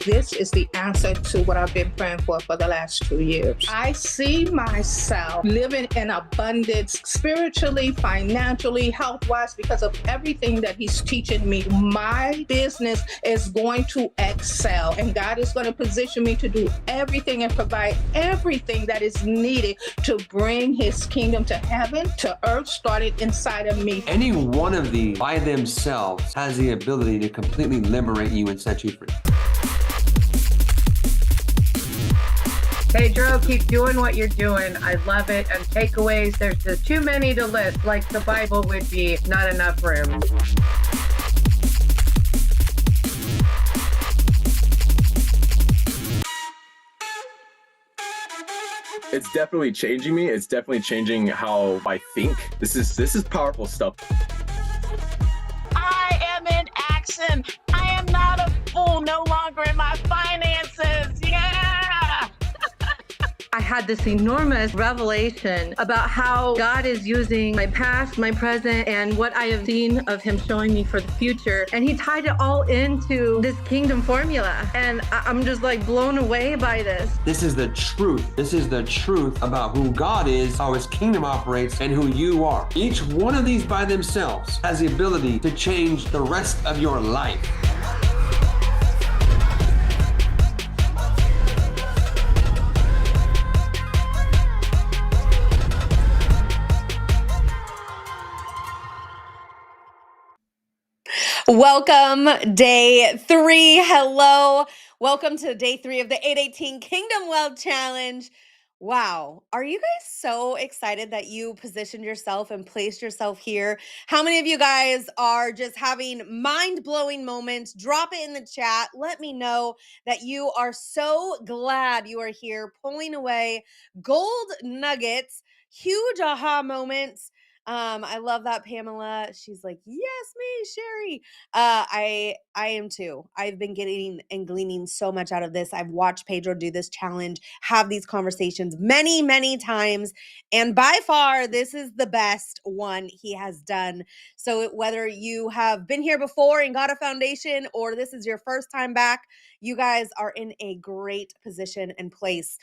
This is the answer to what I've been praying for the last 2 years. I see myself living in abundance spiritually, financially, health-wise, because of everything that he's teaching me. My business is going to excel, and God is going to position me to do everything and provide everything that is needed to bring his kingdom to heaven, to earth, started inside of me. Any one of these by themselves has the ability to completely liberate you and set you free. Pedro, keep doing what you're doing. I love it. And takeaways, there's just too many to list, like the Bible would be not enough room. It's definitely changing me. It's definitely changing how I think. This is powerful stuff. I am in action. I am not a fool no longer in my finances. Yeah. I had this enormous revelation about how God is using my past, my present, and what I have seen of him showing me for the future. And he tied it all into this kingdom formula. And I'm just like blown away by this. This is the truth. This is the truth about who God is, how his kingdom operates, and who you are. Each one of these by themselves has the ability to change the rest of your life. Welcome, day 3. Hello. Welcome to day 3 of the 818 Kingdom Wealth Challenge. Wow. Are you guys so excited that you positioned yourself and placed yourself here? How many of you guys are just having mind-blowing moments? Drop it in the chat. Let me know that you are so glad you are here, pulling away gold nuggets, huge aha moments. I love that, Pamela. She's like, yes, me, Sherry. I am too. I've been getting and gleaning so much out of this. I've watched Pedro do this challenge, have these conversations many, many times. And by far, this is the best one he has done. So whether you have been here before and got a foundation, or this is your first time back, you guys are in a great position and place.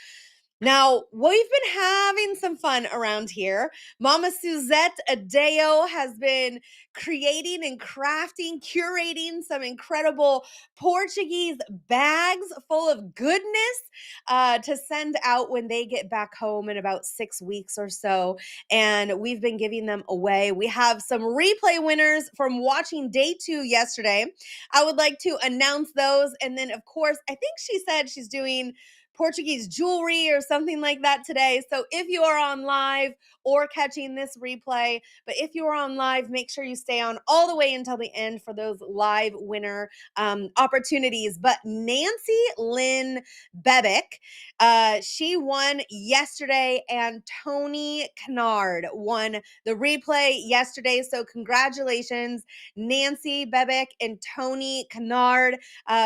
Now, we've been having some fun around here. Mama Suzette Adeo has been creating and crafting, curating some incredible Portuguese bags full of goodness to send out when they get back home in about 6 weeks or so. And we've been giving them away. We have some replay winners from watching day 2 yesterday. I would like to announce those. And then, of course, I think she said she's doing Portuguese jewelry or something like that today. So if you are on live or catching this replay, but if you are on live, make sure you stay on all the way until the end for those live winner opportunities. But Nancy Lynn Bebick, she won yesterday, and Tony Kennard won the replay yesterday. So congratulations, Nancy Bebick and Tony Kennard.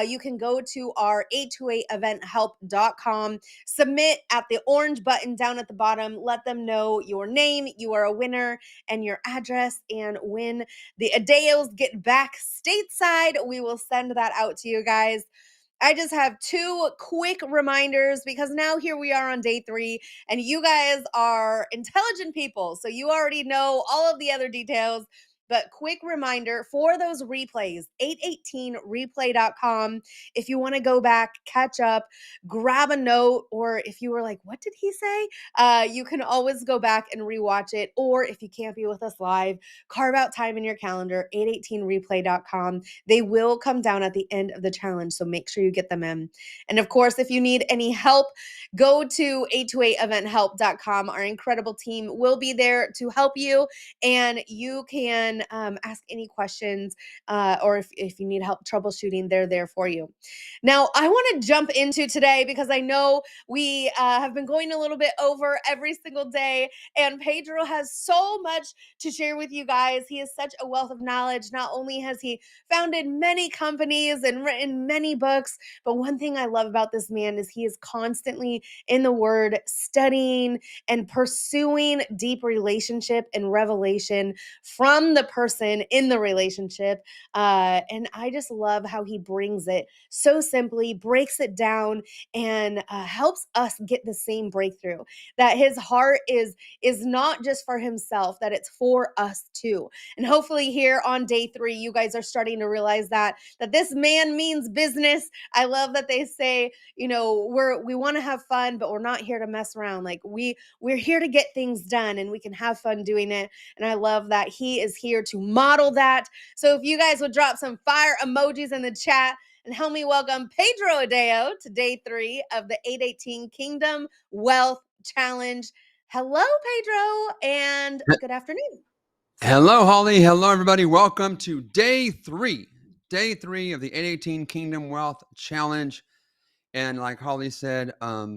You can go to our 828eventhelp.com, submit at the orange button down at the bottom, let them know your name, you are a winner, and your address. And when the Adeos get back stateside, we will send that out to you guys. I just have 2 quick reminders because now here we are on day 3 and you guys are intelligent people. So you already know all of the other details. But quick reminder for those replays, 818replay.com. If you want to go back, catch up, grab a note, or if you were like, what did he say? You can always go back and rewatch it. Or if you can't be with us live, carve out time in your calendar, 818replay.com. They will come down at the end of the challenge, so make sure you get them in. And of course, if you need any help, go to 828eventhelp.com. Our incredible team will be there to help you, and you can ask any questions, or if you need help troubleshooting, they're there for you. Now, I want to jump into today because I know we have been going a little bit over every single day, and Pedro has so much to share with you guys. He is such a wealth of knowledge. Not only has he founded many companies and written many books, but one thing I love about this man is he is constantly in the Word, studying and pursuing deep relationship and revelation from the person in the relationship. And I just love how he brings it so simply, breaks it down, and helps us get the same breakthrough. That his heart is not just for himself, that it's for us too. And hopefully here on day 3, you guys are starting to realize that this man means business. I love that they say, you know, we want to have fun, but we're not here to mess around. Like we're here to get things done, and we can have fun doing it. And I love that he is here to model that. So if you guys would drop some fire emojis in the chat and help me welcome Pedro Adeo to day 3 of the 818 Kingdom Wealth Challenge. Hello, Pedro, and good afternoon. Hello, Holly. Hello, everybody. Welcome to day 3 of the 818 Kingdom Wealth Challenge. And like Holly said, I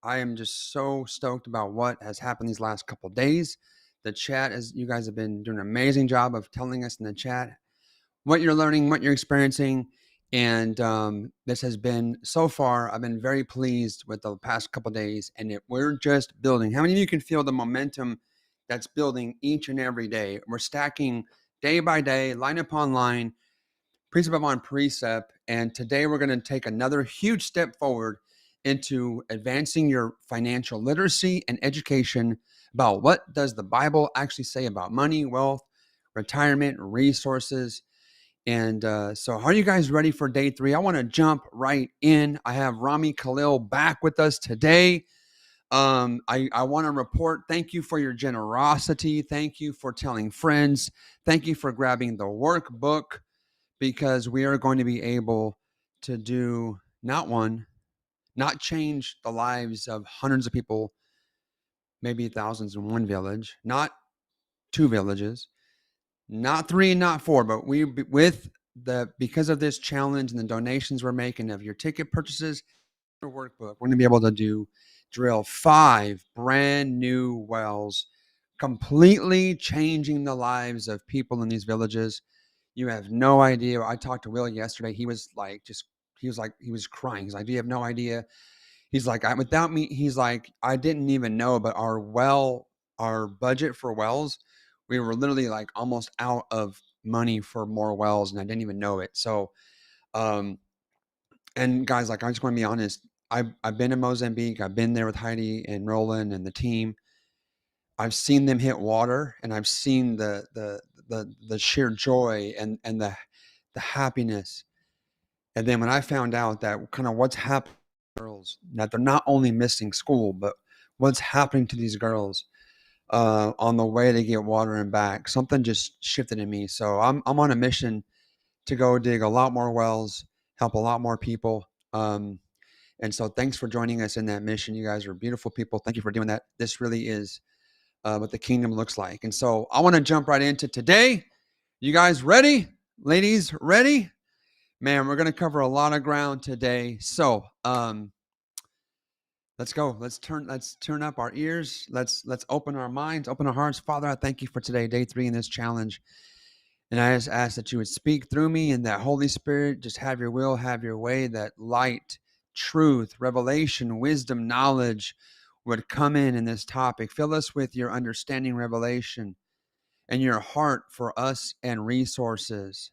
am just so stoked about what has happened these last couple of days. The chat, as you guys have been doing an amazing job of telling us in the chat what you're learning, what you're experiencing. And this has been, so far, I've been very pleased with the past couple of days, and we're just building. How many of you can feel the momentum that's building each and every day? We're stacking day by day, line upon line, precept upon precept. And today we're going to take another huge step forward into advancing your financial literacy and education about what does the Bible actually say about money, wealth, retirement, resources. And so are you guys ready for day 3? I want to jump right in. I have Rami Khalil back with us today. I want to report, thank you for your generosity. Thank you for telling friends. Thank you for grabbing the workbook, because we are going to be able to do not change the lives of hundreds of people, maybe thousands in one village, not 2 villages, not 3, not 4, but because of this challenge and the donations we're making of your ticket purchases, your workbook, we're going to be able to drill 5 brand new wells, completely changing the lives of people in these villages. You have no idea. I talked to Will yesterday. He was crying. He's like, do you have no idea? He's like, without me, he's like, I didn't even know, but our budget for wells, we were literally like almost out of money for more wells, and I didn't even know it. So, and guys, like, I just want to be honest. I've been in Mozambique. I've been there with Heidi and Roland and the team. I've seen them hit water, and I've seen the sheer joy and the happiness. And then when I found out that kind of what's happening to girls, that they're not only missing school, but what's happening to these girls on the way to get water and back, something just shifted in me. So I'm on a mission to go dig a lot more wells, help a lot more people. And so thanks for joining us in that mission. You guys are beautiful people. Thank you for doing that. This really is what the kingdom looks like. And so I want to jump right into today. You guys ready? Ladies, ready? Man, we're going to cover a lot of ground today. So let's go. Let's turn up our ears. Let's open our minds, open our hearts. Father, I thank you for today, day 3 in this challenge. And I just ask that you would speak through me, and that Holy Spirit, just have your will, have your way, that light, truth, revelation, wisdom, knowledge would come in this topic. Fill us with your understanding, revelation, and your heart for us and resources.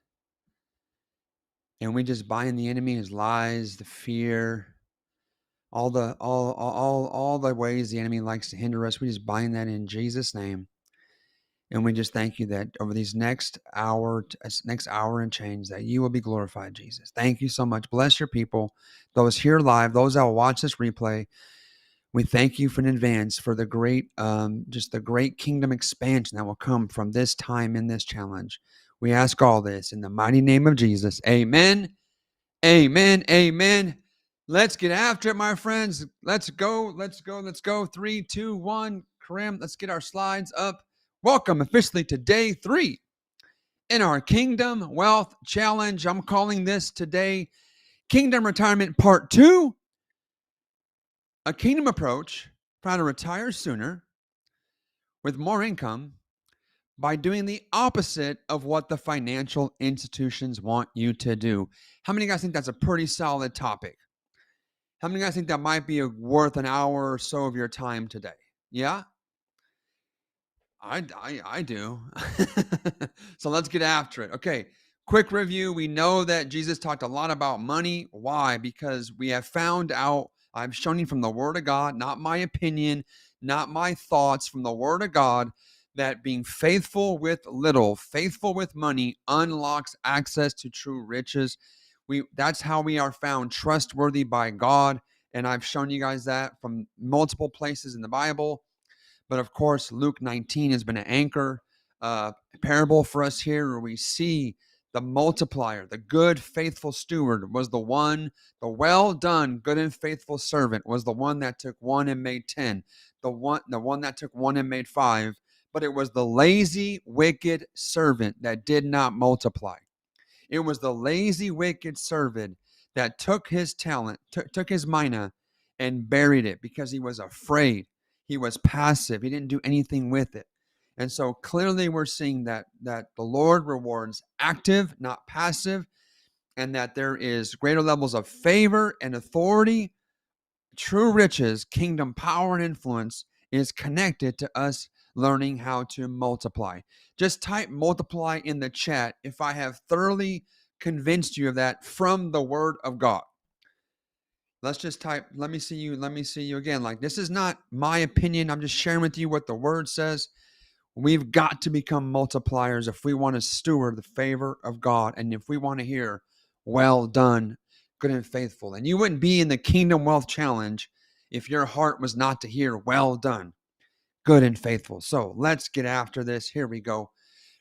And we just bind the enemy, his lies, the fear, all the ways the enemy likes to hinder us. We just bind that in Jesus' name. And we just thank you that over these next hour and change, that you will be glorified, Jesus. Thank you so much. Bless your people, those here live, those that will watch this replay. We thank you in advance for the great, just the great kingdom expansion that will come from this time in this challenge. We ask all this in the mighty name of Jesus. Amen. Amen. Amen. Let's get after it, my friends. Let's go. 3, 2, 1. Karim, let's get our slides up. Welcome officially to day 3 in our Kingdom Wealth Challenge. I'm calling this today Kingdom Retirement Part 2, a kingdom approach for how to retire sooner with more income by doing the opposite of what the financial institutions want you to do. How many of you guys think that's a pretty solid topic? How many of you guys think that might be worth an hour or so of your time today? Yeah? I do. So let's get after it. Okay, quick review. We know that Jesus talked a lot about money. Why? Because we have found out, I've shown you from the Word of God, not my opinion, not my thoughts, from the Word of God, that being faithful with little, faithful with money, unlocks access to true riches. That's how we are found trustworthy by God. And I've shown you guys that from multiple places in the Bible. But of course, Luke 19 has been an anchor parable for us here, where we see the multiplier, the good, faithful steward was the one, the well done, good and faithful servant was the one that took 1 and made 10, the one that took 1 and made 5, but it was the lazy, wicked servant that did not multiply. It was the lazy, wicked servant that took his talent, took his mina, and buried it because he was afraid. He was passive. He didn't do anything with it. And so clearly we're seeing that the Lord rewards active, not passive, and that there is greater levels of favor and authority. True riches, kingdom power, and influence is connected to us learning how to multiply. Just type multiply in the chat if I have thoroughly convinced you of that from the Word of God. Let's just type, let me see you again. Like, this is not my opinion. I'm just sharing with you what the Word says. We've got to become multipliers if we want to steward the favor of God, and if we want to hear, well done, good and faithful. And you wouldn't be in the Kingdom Wealth Challenge if your heart was not to hear, well done, good and faithful. So let's get after this. Here we go.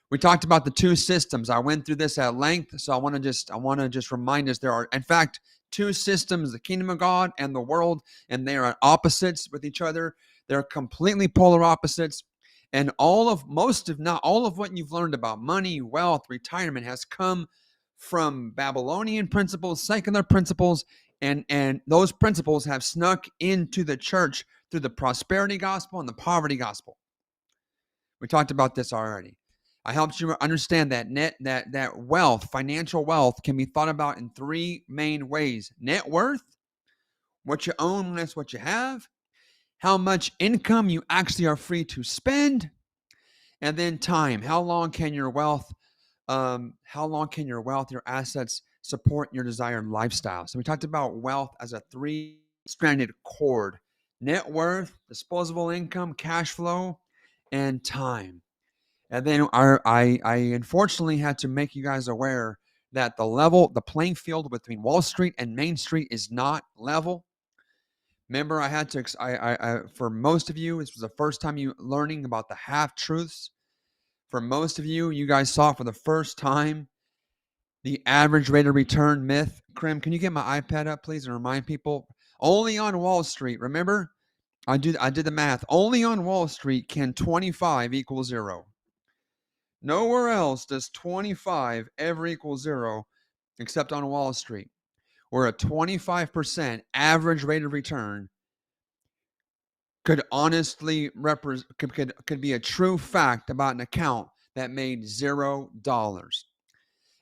We talked about the 2 systems. I went through this at length, so I want to just remind us there are, in fact, 2 systems, the kingdom of God and the world, and they are at opposites with each other. They're completely polar opposites. And most, if not all of what you've learned about money, wealth, retirement has come from Babylonian principles, secular principles, and those principles have snuck into the church through the prosperity gospel and the poverty gospel. We talked about this already. I helped you understand that wealth, financial wealth, can be thought about in 3 main ways: net worth, what you own, that's what you have, how much income you actually are free to spend, and then time. How long can your wealth, your assets support your desired lifestyle? So we talked about wealth as a 3 stranded cord: net worth, disposable income, cash flow, and time. And then I unfortunately had to make you guys aware that the playing field between Wall Street and Main Street is not level. Remember, I had to, for most of you, this was the first time you learning about the half truths. For most of you, you guys saw for the first time the average rate of return myth. Krim, can you get my iPad up, please, and remind people? Only on Wall Street, remember? I did the math. Only on Wall Street can 25 equal 0. Nowhere else does 25 ever equal 0 except on Wall Street, where a 25% average rate of return could honestly could be a true fact about an account that made $0.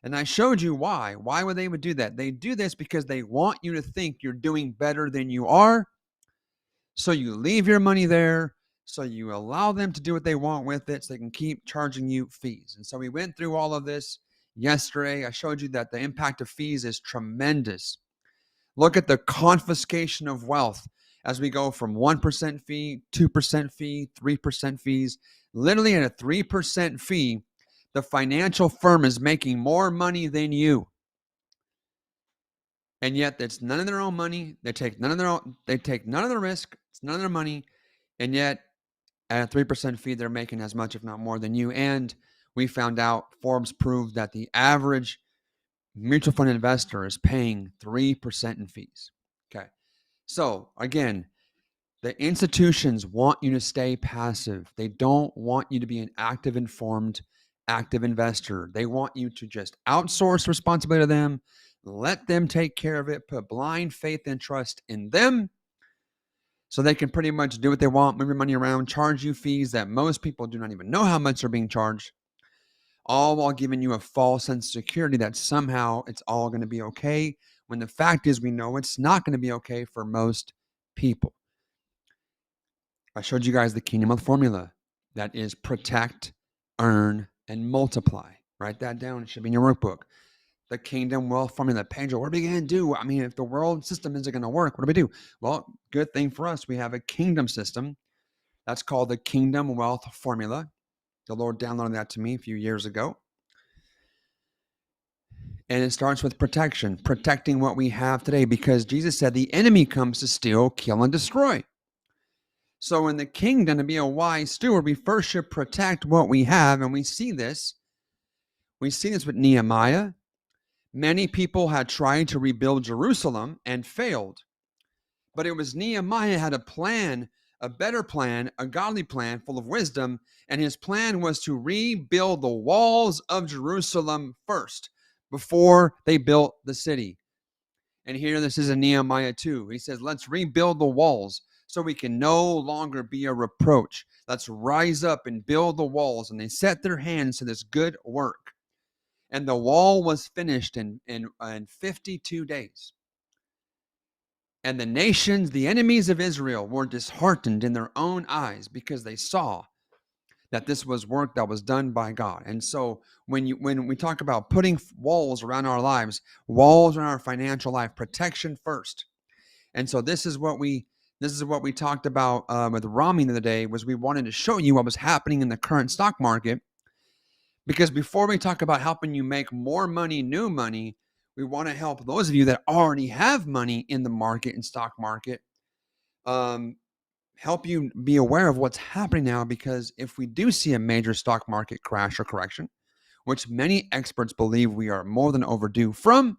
And I showed you why. Why would they do that? They do this because they want you to think you're doing better than you are. So you leave your money there. So you allow them to do what they want with it so they can keep charging you fees. And so we went through all of this yesterday. I showed you that the impact of fees is tremendous. Look at the confiscation of wealth as we go from 1% fee, 2% fee, 3% fees. Literally at a 3% fee, the financial firm is making more money than you. And yet it's none of their own money. They take none of the risk. It's none of their money. And yet at a 3% fee, they're making as much, if not more, than you. And we found out, Forbes proved that the average mutual fund investor is paying 3% in fees. Okay. So again, the institutions want you to stay passive. They don't want you to be an active, informed, active investor. They want you to just outsource responsibility to them, let them take care of it, put blind faith and trust in them so they can pretty much do what they want, move your money around, charge you fees that most people do not even know how much are being charged, all while giving you a false sense of security that somehow it's all going to be okay, when the fact is we know it's not going to be okay for most people. I showed you guys the Kingdom Wealth formula. That is protect, earn, and multiply. Write that down. It should be in your workbook. The Kingdom Wealth formula. Pedro, what are we going to do? I mean, if the world system isn't going to work, what do we do? Well, good thing for us. We have a kingdom system. That's called the Kingdom Wealth formula. The Lord downloaded that to me a few years ago. And it starts with protection, protecting what we have today, because Jesus said the enemy comes to steal, kill, and destroy. So in the kingdom, to be a wise steward, we first should protect what we have. And we see this. We see this with Nehemiah. Many people had tried to rebuild Jerusalem and failed. But it was Nehemiah had a plan, a better plan, a godly plan full of wisdom. And his plan was to rebuild the walls of Jerusalem first before they built the city. And here this is in Nehemiah 2. He says, let's rebuild the walls so we can no longer be a reproach. Let's rise up and build the walls. And they set their hands to this good work. And the wall was finished in 52 days. And the nations, the enemies of Israel, were disheartened in their own eyes because they saw that this was work that was done by God. And so when we talk about putting walls around our lives, walls around our financial life, protection first. And so this is what we talked about with Rami the other day, was we wanted to show you what was happening in the current stock market. Because before we talk about helping you make more money, new money, we want to help those of you that already have money in the market and stock market, help you be aware of what's happening now. Because if we do see a major stock market crash or correction, which many experts believe we are more than overdue from,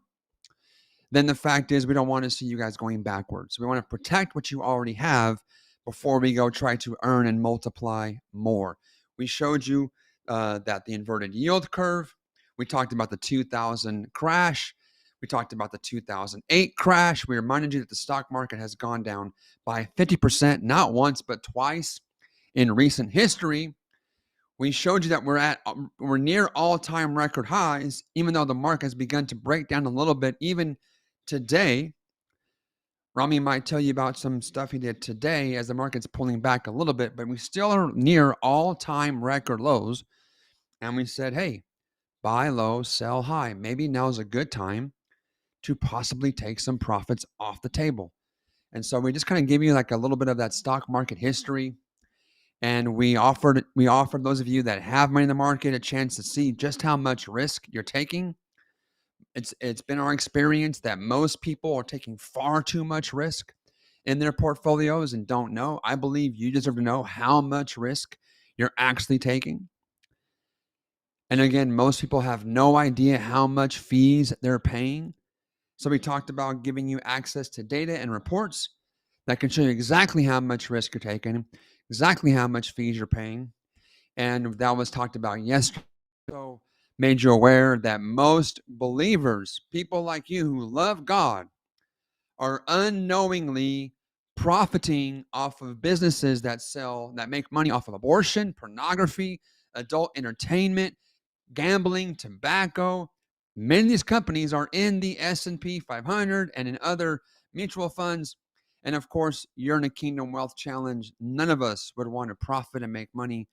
then the fact is we don't want to see you guys going backwards. We want to protect what you already have before we go try to earn and multiply more. We showed you that the inverted yield curve. We talked about the 2000 crash. We talked about the 2008 crash. We reminded you that the stock market has gone down by 50%, not once, but twice in recent history. We showed you that we're near all-time record highs, even though the market has begun to break down a little bit. Even today, Rami might tell you about some stuff he did today as the market's pulling back a little bit, but we still are near all-time record lows. And we said, hey, buy low, sell high. Maybe now's a good time to possibly take some profits off the table. And so we just kind of give you like a little bit of that stock market history. And we offered those of you that have money in the market a chance to see just how much risk you're taking. It's been our experience that most people are taking far too much risk in their portfolios and don't know. I believe you deserve to know how much risk you're actually taking. And again, most people have no idea how much fees they're paying. So we talked about giving you access to data and reports that can show you exactly how much risk you're taking, exactly how much fees you're paying. And that was talked about yesterday. So made you aware that most believers, people like you who love God, are unknowingly profiting off of businesses that make money off of abortion, pornography, adult entertainment, gambling, tobacco. Many of these companies are in the S&P 500 and in other mutual funds. And of course, you're in a Kingdom Wealth Challenge. None of us would want to profit and make money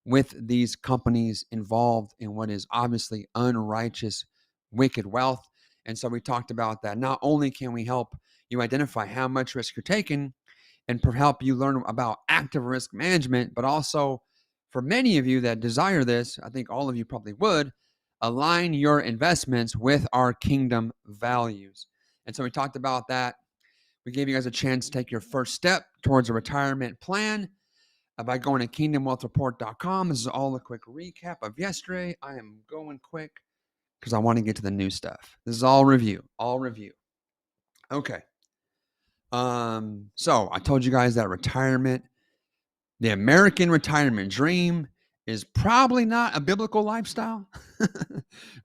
with these companies involved in what is obviously unrighteous, wicked wealth. And so we talked about that. Not only can we help you identify how much risk you're taking and help you learn about active risk management, but also for many of you that desire this, I think all of you probably would, align your investments with our kingdom values. And so we talked about that. We gave you guys a chance to take your first step towards a retirement plan by going to kingdomwealthreport.com. This is all a quick recap of yesterday. I am going quick because I want to get to the new stuff. This is all review. Okay. So I told you guys that the American retirement dream is probably not a biblical lifestyle.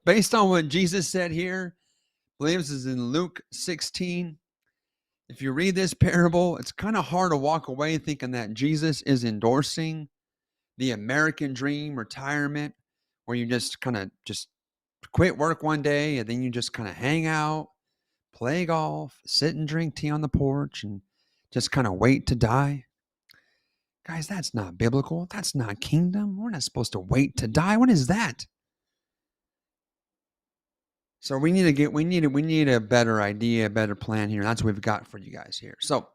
Based on what Jesus said here, I believe this is in Luke 16. If you read this parable, it's kind of hard to walk away thinking that Jesus is endorsing the American dream retirement, where you just kind of just quit work one day and then you just kind of hang out, play golf, sit and drink tea on the porch and just kind of wait to die. Guys, that's not biblical. That's not kingdom. We're not supposed to wait to die. What is that? So we need a better idea, a better plan here. That's what we've got for you guys here. So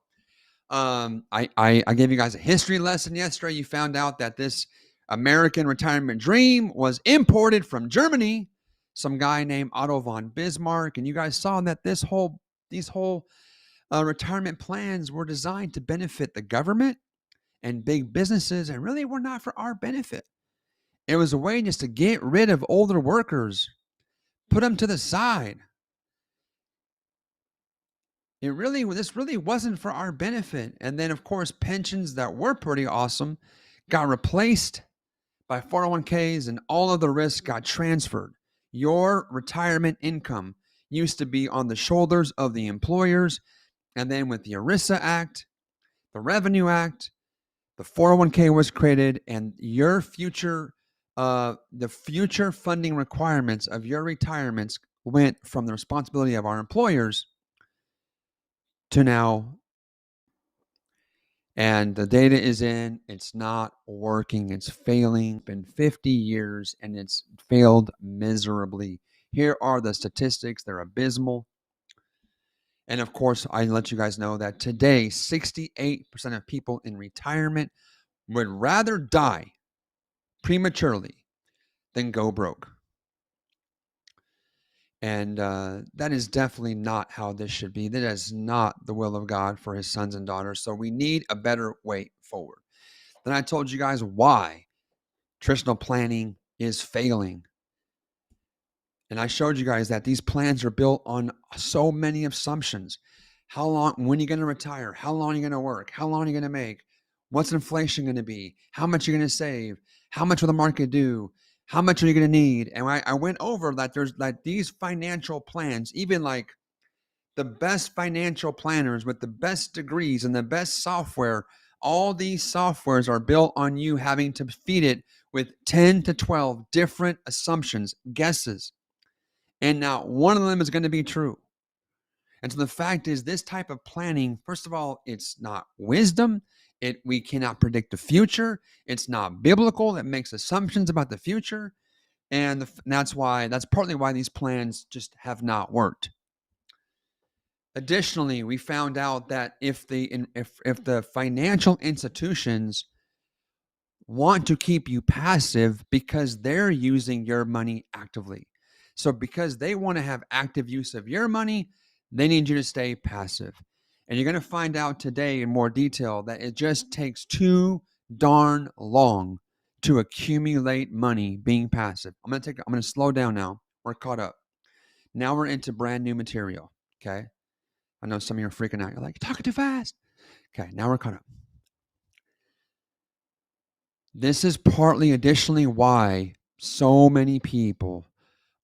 I gave you guys a history lesson yesterday. You found out that this American retirement dream was imported from Germany, some guy named Otto von Bismarck, and you guys saw that these whole retirement plans were designed to benefit the government and big businesses, and really were not for our benefit. It was a way just to get rid of older workers, put them to the side. This really wasn't for our benefit. And then, of course, pensions that were pretty awesome got replaced by 401ks, and all of the risk got transferred. Your retirement income used to be on the shoulders of the employers. And then with the ERISA Act, the Revenue Act, the 401k was created, and your the future funding requirements of your retirements went from the responsibility of our employers to now. And the data is in, it's not working, it's failing. It's been 50 years and it's failed miserably. Here are the statistics, they're abysmal. And of course, I let you guys know that today, 68% of people in retirement would rather die prematurely than go broke. And that is definitely not how this should be. That is not the will of God for his sons and daughters. So we need a better way forward. Then I told you guys why traditional planning is failing. And I showed you guys that these plans are built on so many assumptions. How long, when are you going to retire? How long are you going to work? How long are you going to make? What's inflation going to be? How much are you going to save? How much will the market do? How much are you going to need? And I went over that there's like these financial plans, even like the best financial planners with the best degrees and the best software, all these softwares are built on you having to feed it with 10 to 12 different assumptions, guesses. And not one of them is going to be true. And so the fact is, this type of planning, first of all, it's not wisdom. We cannot predict the future. It's not biblical. It makes assumptions about the future. And that's partly why these plans just have not worked. Additionally, we found out that if the financial institutions want to keep you passive because they're using your money actively. So because they want to have active use of your money, they need you to stay passive. And you're going to find out today in more detail that it just takes too darn long to accumulate money being passive. I'm going to slow down now. We're caught up. Now we're into brand new material, okay? I know some of you are freaking out. You're like, you're talking too fast. Okay, now we're caught up. This is partly additionally why so many people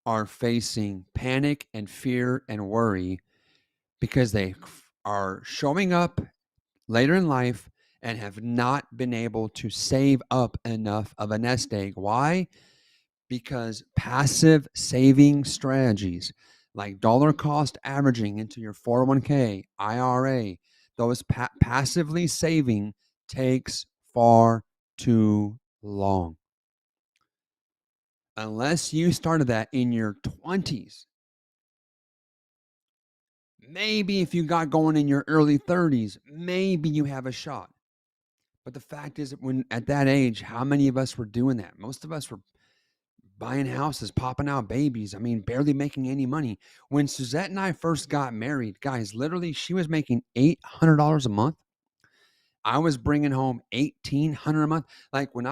are facing panic and fear and worry because they are showing up later in life and have not been able to save up enough of a nest egg. Why? Because passive saving strategies like dollar cost averaging into your 401k, IRA, those passively saving takes far too long. Unless you started that in your 20s, maybe if you got going in your early 30s, maybe you have a shot. But the fact is, when at that age, how many of us were doing that? Most of us were buying houses, popping out babies. I mean, barely making any money. When Suzette and I first got married, guys, literally, she was making $800 a month. I was bringing home $1,800 a month. Like when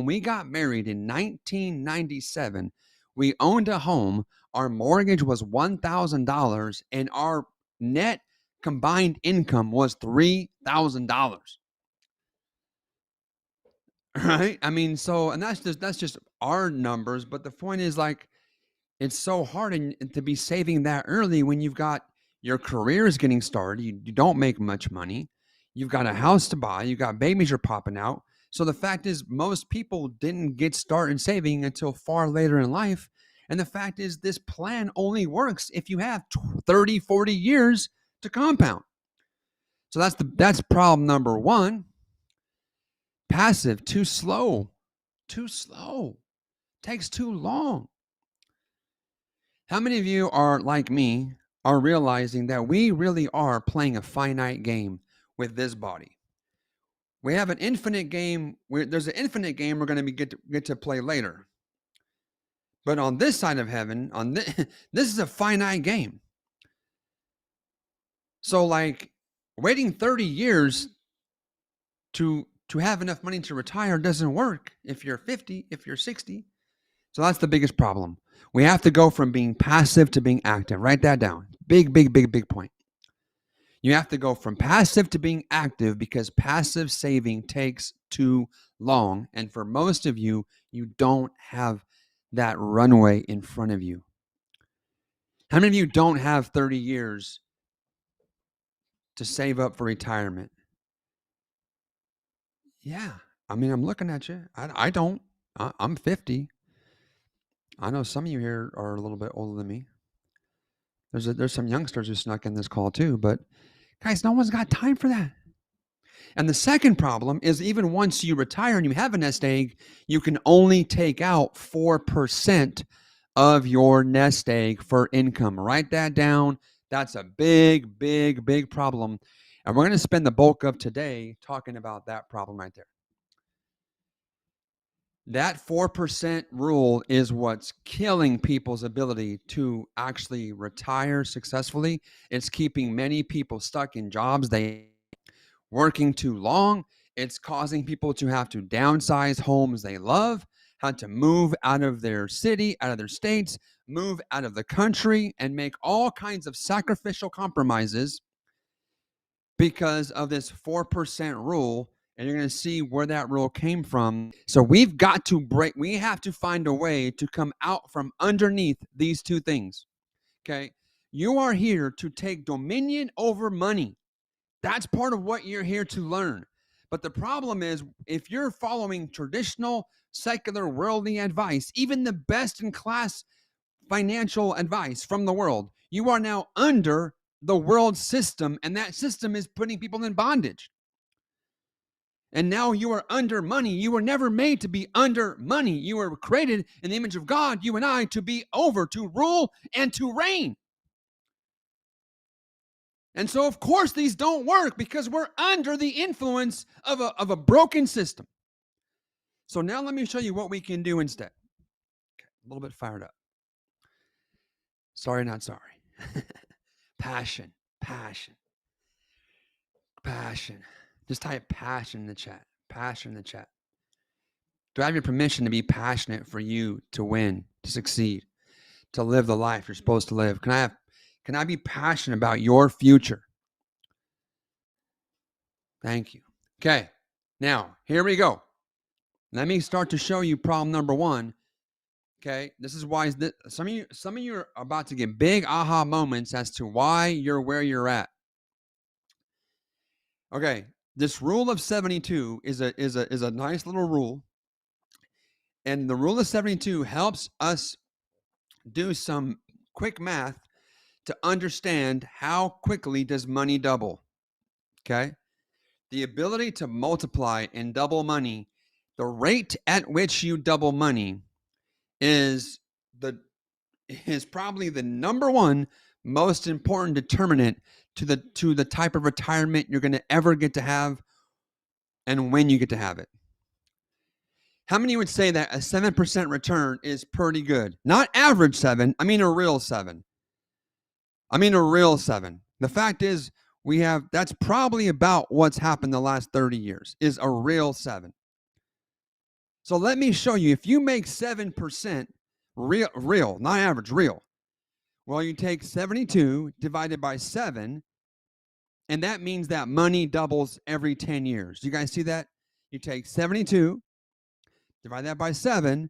we got married in 1997, we owned a home. Our mortgage was $1,000, and our net combined income was $3,000. Right? I mean, so, and that's just our numbers. But the point is, like, it's so hard to be saving that early when you've got your career is getting started. You don't make much money. You've got a house to buy. You got babies you're popping out. So the fact is, most people didn't get started saving until far later in life. And the fact is, this plan only works if you have 30, 40 years to compound. So that's problem number one. Passive, too slow. Takes too long. How many of you are like me, are realizing that we really are playing a finite game with this body? We have an infinite game. There's an infinite game we're going to get to play later. But on this side of heaven, this is a finite game. So, like, waiting 30 years to have enough money to retire doesn't work if you're 50, if you're 60. So that's the biggest problem. We have to go from being passive to being active. Write that down. Big point. You have to go from passive to being active because passive saving takes too long. And for most of you, you don't have that runway in front of you. How many of you don't have 30 years to save up for retirement? Yeah. I mean, I'm looking at you. I don't. I'm 50. I know some of you here are a little bit older than me. There's some youngsters who snuck in this call too, but guys, no one's got time for that. And the second problem is, even once you retire and you have a nest egg, you can only take out 4% of your nest egg for income. Write that down. That's a big problem. And we're going to spend the bulk of today talking about that problem right there. That 4% rule is what's killing people's ability to actually retire successfully. It's keeping many people stuck in jobs they working too long. It's causing people to have to downsize homes they love, had to move out of their city, out of their states, move out of the country, and make all kinds of sacrificial compromises because of this 4% rule. And you're going to see where that rule came from. So we have to find a way to come out from underneath these two things. Okay. You are here to take dominion over money. That's part of what you're here to learn. But the problem is, if you're following traditional, secular, worldly advice, even the best in class financial advice from the world, you are now under the world system, and that system is putting people in bondage. And now you are under money. You were never made to be under money. You were created in the image of God, you and I, to be over, to rule, and to reign. And so, of course, these don't work because we're under the influence of a broken system. So now let me show you what we can do instead. Okay, a little bit fired up. Sorry, not sorry. Passion, passion, passion. Just type passion in the chat. Passion in the chat. Do I have your permission to be passionate for you to win, to succeed, to live the life you're supposed to live? Can I be passionate about your future? Thank you. Okay. Now, here we go. Let me start to show you problem number one. Okay. This is why some of you are about to get big aha moments as to why you're where you're at. Okay. This rule of 72 is a nice little rule. And the rule of 72 helps us do some quick math to understand how quickly does money double. Okay. The ability to multiply and double money, the rate at which you double money is probably the number one most important determinant to the type of retirement you're going to ever get to have and when you get to have it. How many would say that a 7% return is pretty good? Not average 7, I mean a real 7. I mean a real 7. The fact is, that's probably about what's happened the last 30 years, is a real 7. So let me show you, if you make 7% real, not average, real, well, you take 72 divided by 7, and that means that money doubles every 10 years. You guys see that? You take 72, divide that by 7,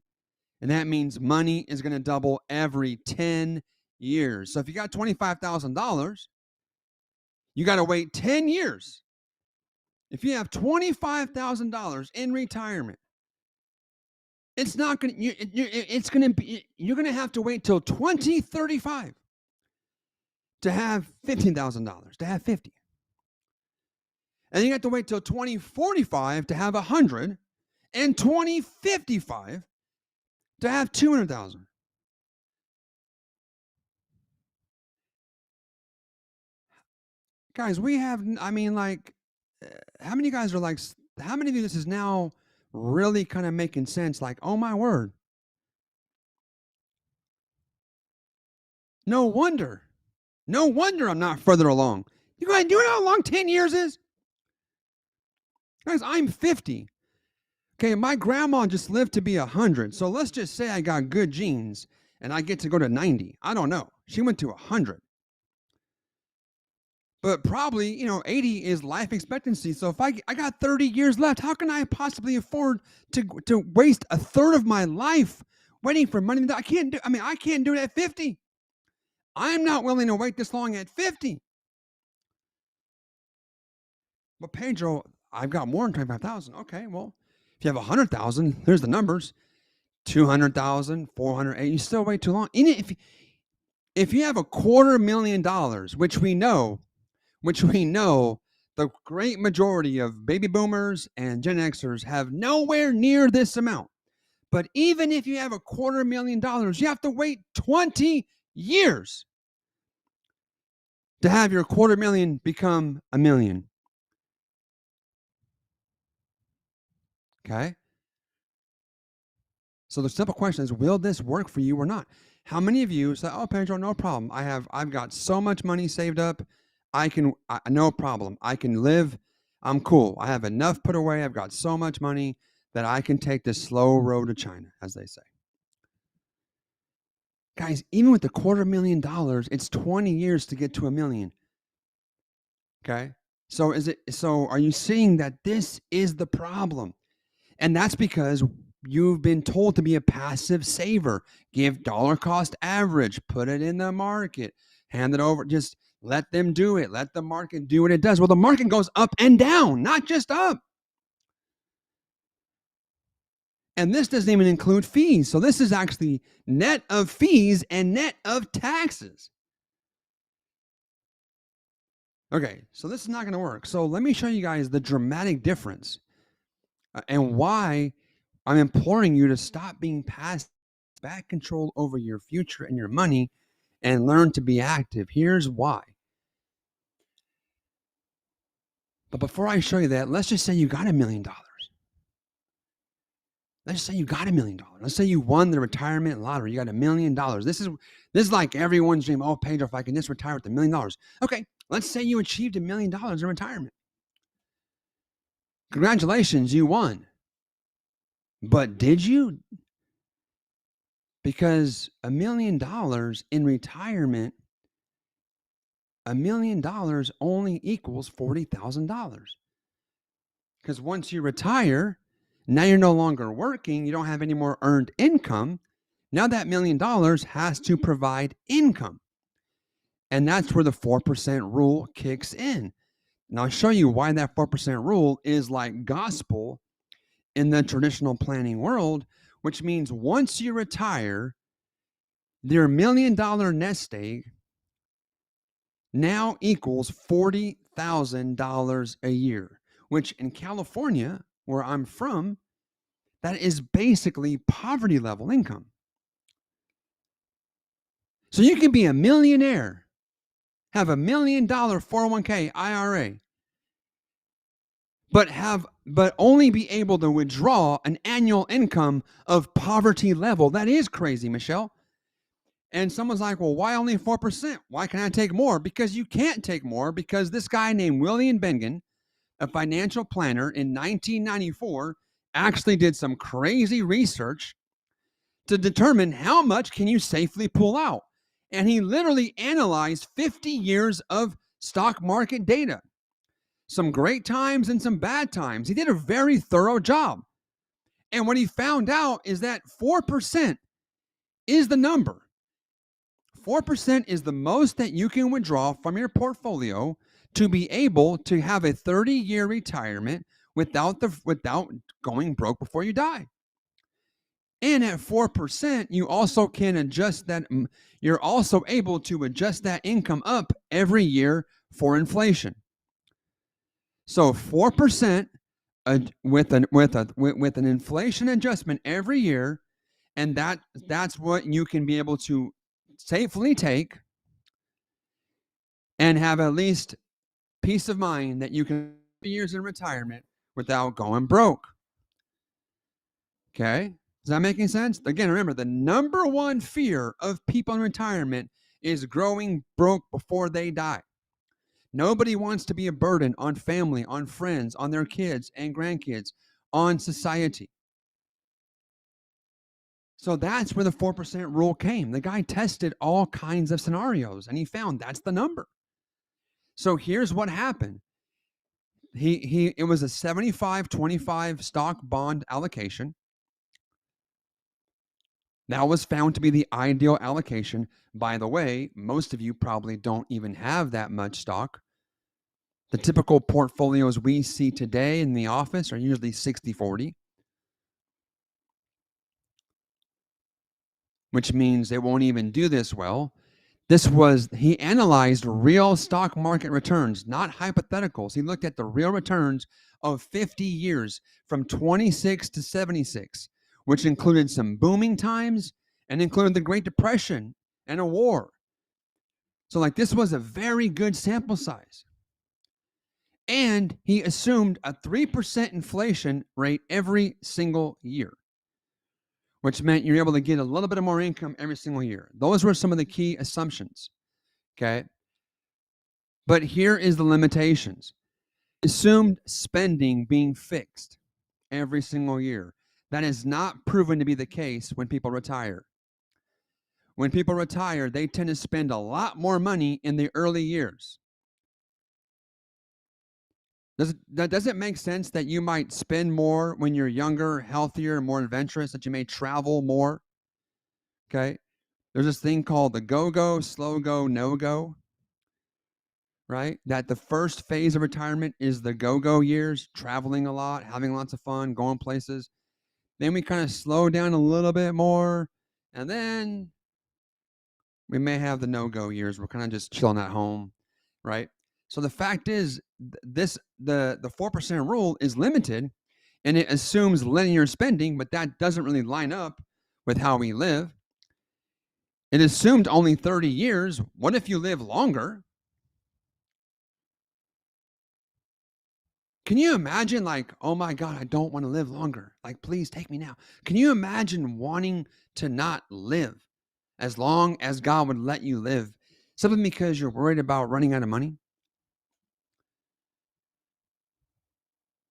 and that means money is going to double every 10 years. So if you got $25,000, you got to wait 10 years. If you have $25,000 in retirement, it's not going to, you're going to have to wait till 2035 to have $15,000, to have 50. And you have to wait till 2045 to have 100, and 2055 to have 200,000. Guys, we have, I mean, like, how many guys are like, how many of you this is now really kind of making sense? Like, oh my word. No wonder I'm not further along. You guys, do you know how long 10 years is? Guys, I'm 50. Okay, my grandma just lived to be 100. So let's just say I got good genes and I get to go to 90. I don't know. She went to 100. But probably, 80 is life expectancy. So if I got 30 years left, how can I possibly afford to waste a third of my life waiting for money that I can't do? I mean, I can't do it at 50. I'm not willing to wait this long at 50. But Pedro, I've got more than 25,000. Okay, well, if you have 100,000, there's the numbers. 200,000, 400, you still wait too long. If you have $250,000, which we know the great majority of baby boomers and Gen Xers have nowhere near this amount. But even if you have $250,000, you have to wait 20 years to have your $250,000 become $1 million. Okay? So the simple question is, will this work for you or not? How many of you say, oh, Pedro, no problem. I've got so much money saved up. No problem. I can live. I'm cool. I have enough put away. I've got so much money that I can take the slow road to China, as they say. Guys, even with the $250,000, it's 20 years to get to $1 million. Okay? So are you seeing that this is the problem? And that's because you've been told to be a passive saver. Give dollar cost average, put it in the market, hand it over, just let them do it. Let the market do what it does. Well, the market goes up and down, not just up. And this doesn't even include fees. So this is actually net of fees and net of taxes. Okay, so this is not going to work. So let me show you guys the dramatic difference and why I'm imploring you to stop being passive, back control over your future and your money, and learn to be active. Here's why. But before I show you that, let's just say you got $1 million. Let's say you got $1 million. Let's say you won the retirement lottery. You got $1 million. This is like everyone's dream. Oh, Pedro, if I can just retire with $1 million. Okay, let's say you achieved $1 million in retirement. Congratulations, you won. But did you? Because $1 million in retirement, $1 million only equals $40,000. Because once you retire, now you're no longer working. You don't have any more earned income. Now that $1 million has to provide income. And that's where the 4% rule kicks in. And I'll show you why that 4% rule is like gospel in the traditional planning world, which means once you retire, their $1 million nest egg now equals $40,000 a year, which in California, where I'm from, that is basically poverty level income. So you can be a millionaire, have $1 million 401k IRA, but only be able to withdraw an annual income of poverty level. That is crazy, Michelle. And someone's like, well, why only 4%? Why can't I take more? Because you can't take more, because this guy named William Bengen, a financial planner in 1994, actually did some crazy research to determine how much can you safely pull out. And he literally analyzed 50 years of stock market data, some great times and some bad times. He did a very thorough job. And what he found out is that 4% is the number. 4% is the most that you can withdraw from your portfolio to be able to have a 30-year retirement without going broke before you die. And at 4%, you also can adjust that. You're also able to adjust that income up every year for inflation. So 4% with an inflation adjustment every year, and that's what you can be able to safely take and have at least peace of mind that you can have years in retirement without going broke. Okay? Is that making sense? Again, remember, the number one fear of people in retirement is growing broke before they die. Nobody wants to be a burden on family, on friends, on their kids and grandkids, on society. So that's where the 4% rule came. The guy tested all kinds of scenarios and he found that's the number. So here's what happened. It was a 75-25 stock bond allocation. That was found to be the ideal allocation. By the way, most of you probably don't even have that much stock. The typical portfolios we see today in the office are usually 60-40. Which means they won't even do this well. He analyzed real stock market returns, not hypotheticals. He looked at the real returns of 50 years from 26 to 76, which included some booming times and included the Great Depression and a war. So this was a very good sample size. And he assumed a 3% inflation rate every single year, which meant you're able to get a little bit of more income every single year. Those were some of the key assumptions, okay? But here is the limitations. Assumed spending being fixed every single year. That is not proven to be the case when people retire. When people retire, they tend to spend a lot more money in the early years. Does it make sense that you might spend more when you're younger, healthier, more adventurous, that you may travel more? Okay. There's this thing called the go-go, slow-go, no-go, right? That the first phase of retirement is the go-go years, traveling a lot, having lots of fun, going places. Then we kind of slow down a little bit more, and then we may have the no-go years. We're kind of just chilling at home, right? So the fact is, the 4% rule is limited, and it assumes linear spending, but that doesn't really line up with how we live. It assumed only 30 years. What if you live longer? Can you imagine, like, oh my God, I don't want to live longer. Like, please take me now. Can you imagine wanting to not live as long as God would let you live, simply because you're worried about running out of money?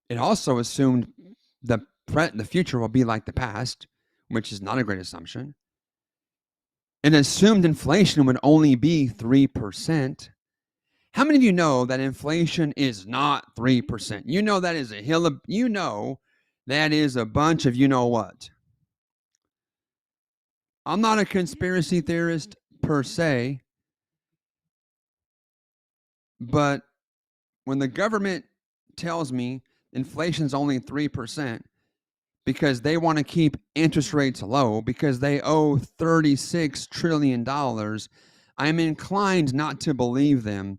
It also assumed the future will be like the past, which is not a great assumption. It assumed inflation would only be 3%. How many of you know that inflation is not 3%? You know that is a hill of, you know that is a bunch of you know what. I'm not a conspiracy theorist per se, but when the government tells me inflation's only 3% because they want to keep interest rates low because they owe $36 trillion, I'm inclined not to believe them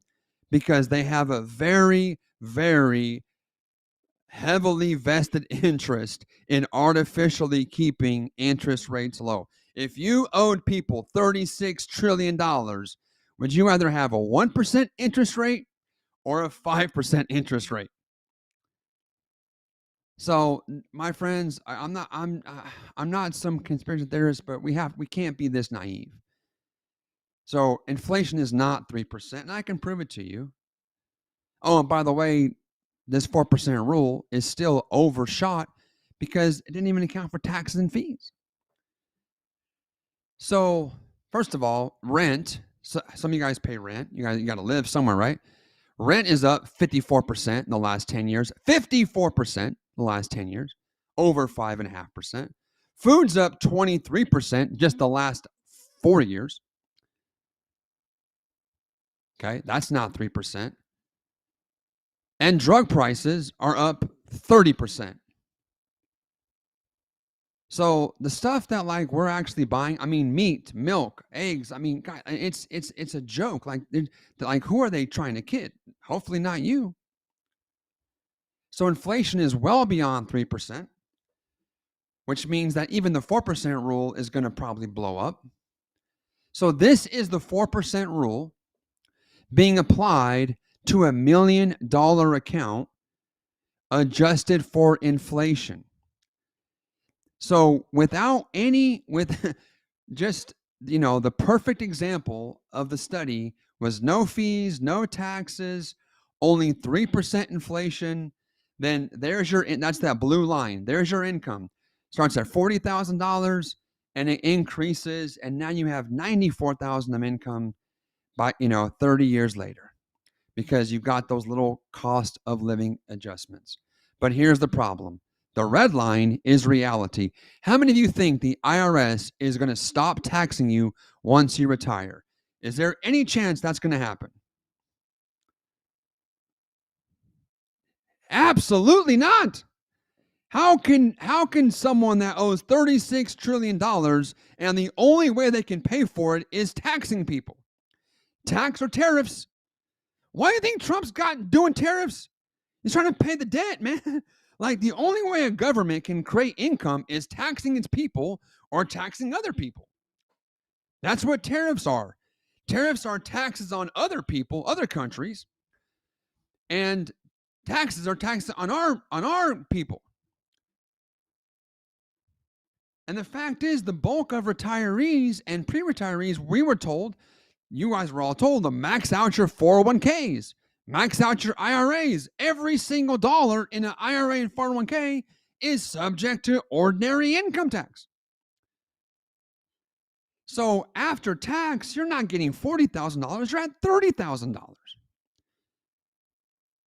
because they have a very, very heavily vested interest in artificially keeping interest rates low. If you owed people $36 trillion, would you rather have a 1% interest rate or a 5% interest rate? So, my friends, I'm not some conspiracy theorist, but we can't be this naive. So, inflation is not 3%, and I can prove it to you. Oh, and by the way, this 4% rule is still overshot because it didn't even account for taxes and fees. So, first of all, rent. So some of you guys pay rent. You got to live somewhere, right? Rent is up 54% in the last 10 years. 54% in the last 10 years. Over 5.5%. Food's up 23% just the last 4 years. Okay, that's not 3%. And drug prices are up 30%. So the stuff that like we're actually buying, I mean, meat, milk, eggs, I mean, God, it's a joke. Like who are they trying to kid? Hopefully not you. So inflation is well beyond 3%, which means that even the 4% rule is going to probably blow up. So this is the 4% rule being applied to $1 million account adjusted for inflation. So with just, the perfect example of the study was no fees, no taxes, only 3% inflation. Then that's that blue line. There's your income. Starts at $40,000 and it increases. And now you have $94,000 of income by, 30 years later, because you've got those little cost of living adjustments. But here's the problem. The red line is reality. How many of you think the IRS is going to stop taxing you once you retire? Is there any chance that's going to happen? Absolutely not. How can someone that owes $36 trillion and the only way they can pay for it is taxing people? Tax or tariffs? Why do you think Trump's doing tariffs? He's trying to pay the debt, man. Like, the only way a government can create income is taxing its people or taxing other people. That's what tariffs are. Tariffs are taxes on other people, other countries, and taxes are taxes on our people. And the fact is, the bulk of retirees and pre-retirees, we were told, you guys were all told, to max out your 401ks. Max out your IRAs. Every single dollar in an IRA and 401k is subject to ordinary income tax. So after tax, you're not getting $40,000, you're at $30,000.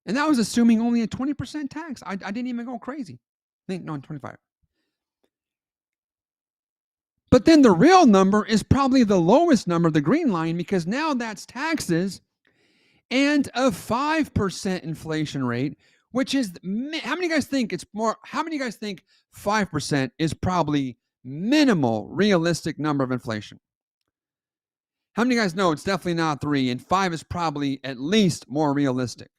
And that was assuming only a 20% tax. I didn't even go crazy. I think, no, 25. But then the real number is probably the lowest number, the green line, because now that's taxes and a 5% inflation rate, which is, how many guys think 5% is probably minimal realistic number of inflation? How many guys know it's definitely not 3 and 5 is probably at least more realistic?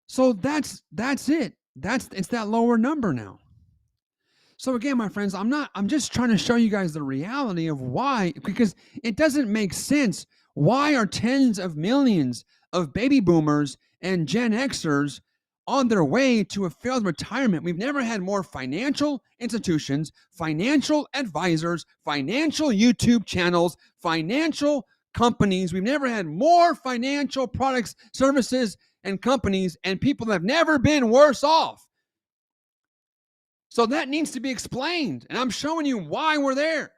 So that's it. It's that lower number now. So again, my friends, I'm just trying to show you guys the reality of why, because it doesn't make sense. Why are tens of millions of baby boomers and Gen Xers on their way to a failed retirement. We've never had more financial institutions, financial advisors, financial YouTube channels, financial companies. We've never had more financial products, services, and companies, and people have never been worse off. So that needs to be explained, and I'm showing you why we're there.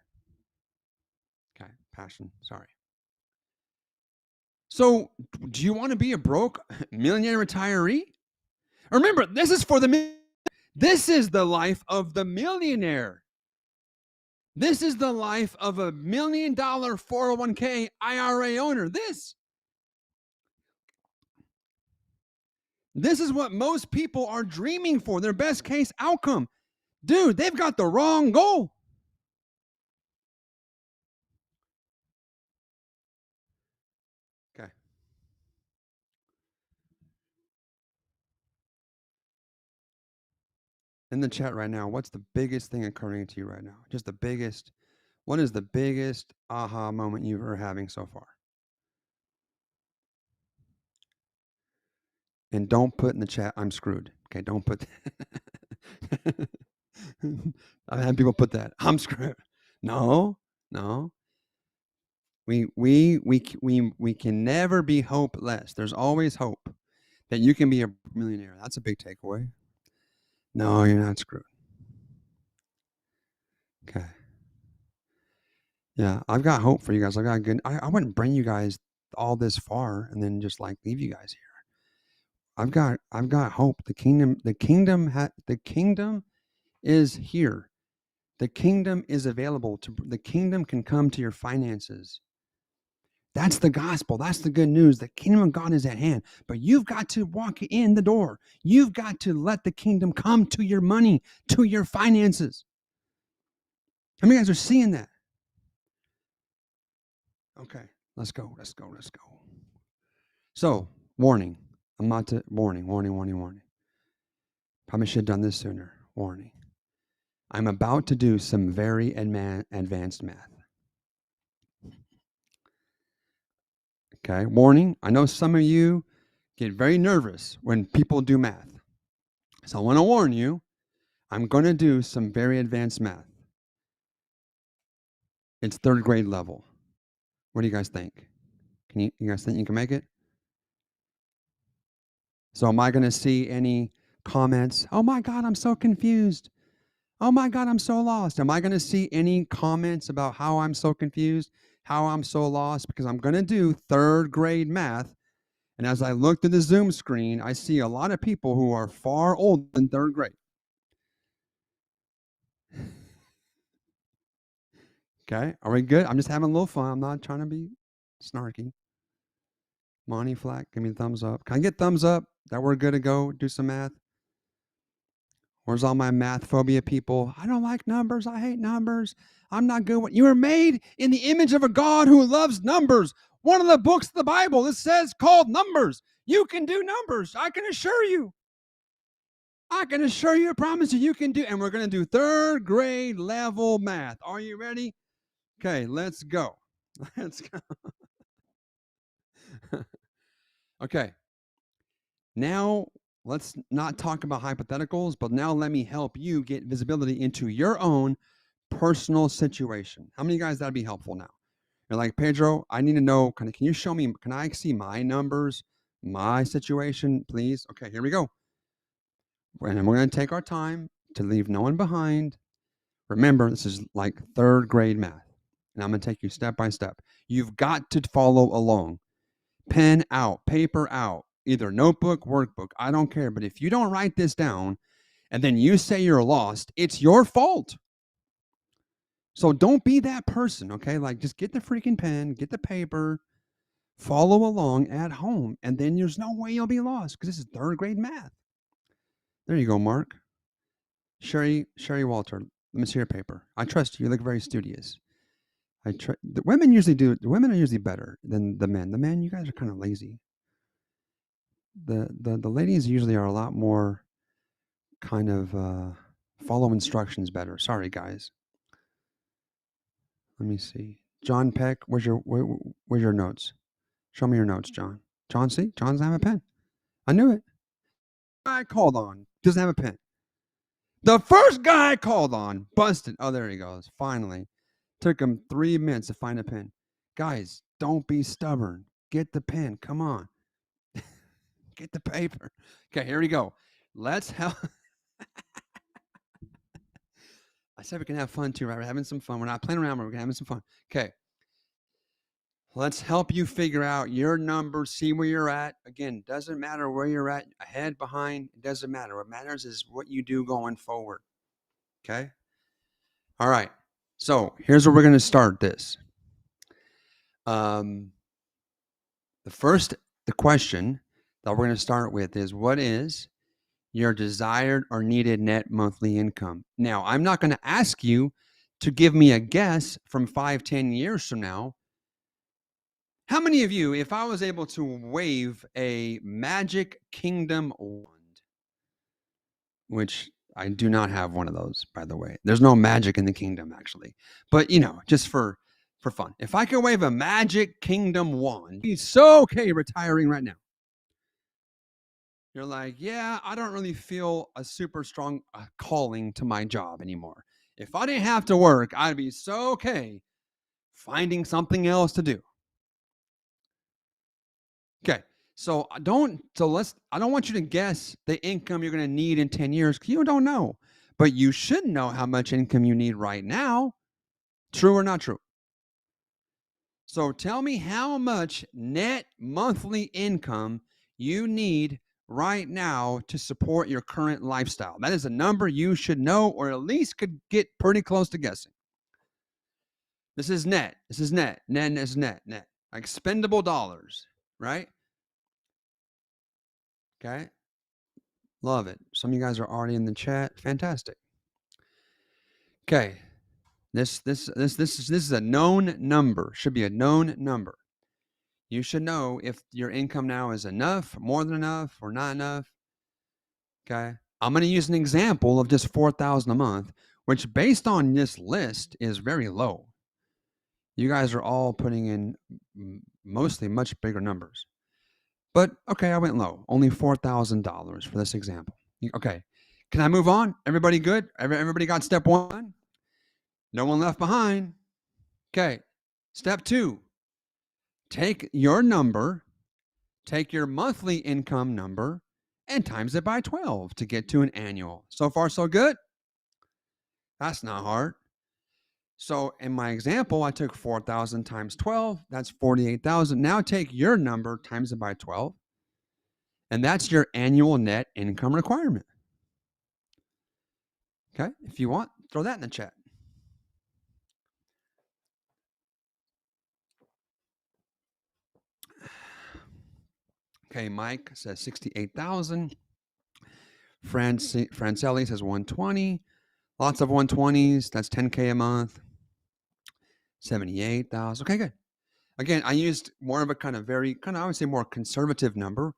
Okay, passion, sorry. So do you want to be a broke millionaire retiree? Remember, this is for this is the life of the millionaire. This is the life of a $1 million 401k IRA owner. This is what most people are dreaming for, their best case outcome. Dude, they've got the wrong goal. Okay. In the chat right now, what's the biggest thing occurring to you right now? Just the biggest. What is the biggest aha moment you've ever having so far? And don't put in the chat, I'm screwed. Okay, don't put that. I've had people put that. I'm screwed. No. We can never be hopeless. There's always hope that you can be a millionaire. That's a big takeaway. No, you're not screwed. Okay. Yeah, I've got hope for you guys. I wouldn't bring you guys all this far and then just like leave you guys here. I've got hope. The kingdom is here. The kingdom is available. The kingdom can come to your finances. That's the gospel. That's the good news. The kingdom of God is at hand. But you've got to walk in the door. You've got to let the kingdom come to your money, to your finances. How many guys are seeing that? Okay, let's go. So, warning. I'm not to warning. Probably should have done this sooner. Warning. I'm about to do some very advanced math. Okay, warning. I know some of you get very nervous when people do math. So I want to warn you, I'm going to do some very advanced math. It's 3rd grade level. What do you guys think? You guys think you can make it? So am I going to see any comments? Oh my God, I'm so confused. Oh my God, I'm so lost. Am I going to see any comments about how I'm so confused, how I'm so lost? Because I'm going to do 3rd grade math. And as I look through the Zoom screen, I see a lot of people who are far older than 3rd grade. Okay, are we good? I'm just having a little fun. I'm not trying to be snarky. Monty Flack, give me a thumbs up. Can I get thumbs up that we're good to go do some math? Where's all my math phobia people? I don't like numbers. I hate numbers. I'm not good. You are made in the image of a God who loves numbers. One of the books of the Bible, it says called Numbers. You can do numbers. I can assure you. I promise you can do. And we're going to do 3rd grade level math. Are you ready? Okay, let's go. Let's go. Okay. Now, let's not talk about hypotheticals, but now let me help you get visibility into your own personal situation. How many guys that'd be helpful now? You're like, Pedro, I need to know, can you show me, can I see my numbers, my situation, please? Okay, here we go. And we're going to take our time to leave no one behind. Remember, this is like 3rd grade math. And I'm going to take you step by step. You've got to follow along. Pen out, paper out, either notebook, workbook, I don't care. But if you don't write this down and then you say you're lost, it's your fault. So don't be that person, okay? Like just get the freaking pen, get the paper, follow along at home, and then there's no way you'll be lost because this is 3rd grade math. There you go, Mark. Sherry Walter, let me see your paper. I trust you. You look very studious. The women are usually better than the men. The men, you guys are kind of lazy. The ladies usually are a lot more kind of follow instructions better. Sorry, guys. Let me see. John Peck, where's your notes? Show me your notes, John. John, see? John's having a pen. I knew it. guy I called on doesn't have a pen. The first guy I called on busted. Oh, there he goes. Finally. Took him 3 minutes to find a pen. Guys, don't be stubborn. Get the pen. Come on. Get the paper. Okay, here we go. Let's help. I said we can have fun too, right? We're having some fun. We're not playing around, but we're having some fun. Okay. Let's help you figure out your numbers, see where you're at. Again, doesn't matter where you're at, ahead, behind, it doesn't matter. What matters is what you do going forward. Okay? All right. So here's where we're going to start this. The question that we're going to start with is, what is your desired or needed net monthly income? Now, I'm not going to ask you to give me a guess from 5-10 years from now. How many of you, if I was able to wave a magic kingdom wand, which I do not have one of those, by the way. There's no magic in the kingdom, actually. But, just for fun. If I could wave a magic kingdom wand, he's so okay retiring right now. You're like, yeah, I don't really feel a super strong calling to my job anymore. If I didn't have to work, I'd be so okay finding something else to do. Okay, so I don't want you to guess the income you're going to need in 10 years because you don't know. But you should know how much income you need right now. True or not true? So tell me how much net monthly income you need right now to support your current lifestyle. That is a number you should know, or at least could get pretty close to guessing. This is net. This is net. Net is net. Net. Expendable dollars, right? Okay. Love it. Some of you guys are already in the chat. Fantastic. Okay. This is a known number. Should be a known number. You should know if your income now is enough, more than enough, or not enough. Okay. I'm going to use an example of just $4,000 a month, which based on this list is very low. You guys are all putting in mostly much bigger numbers. But okay, I went low. Only $4,000 for this example. Okay. Can I move on? Everybody good? Everybody got step one? No one left behind. Okay. Step two. Take your number, take your monthly income number, and times it by 12 to get to an annual. So far, so good? That's not hard. So in my example, I took 4,000 times 12. That's 48,000. Now take your number, times it by 12. And that's your annual net income requirement. Okay? If you want, throw that in the chat. Okay, Mike says 68,000. Francelli says 120. Lots of 120s. That's 10K a month. 78,000. Okay, good. Again, I used more of a I would say more conservative number.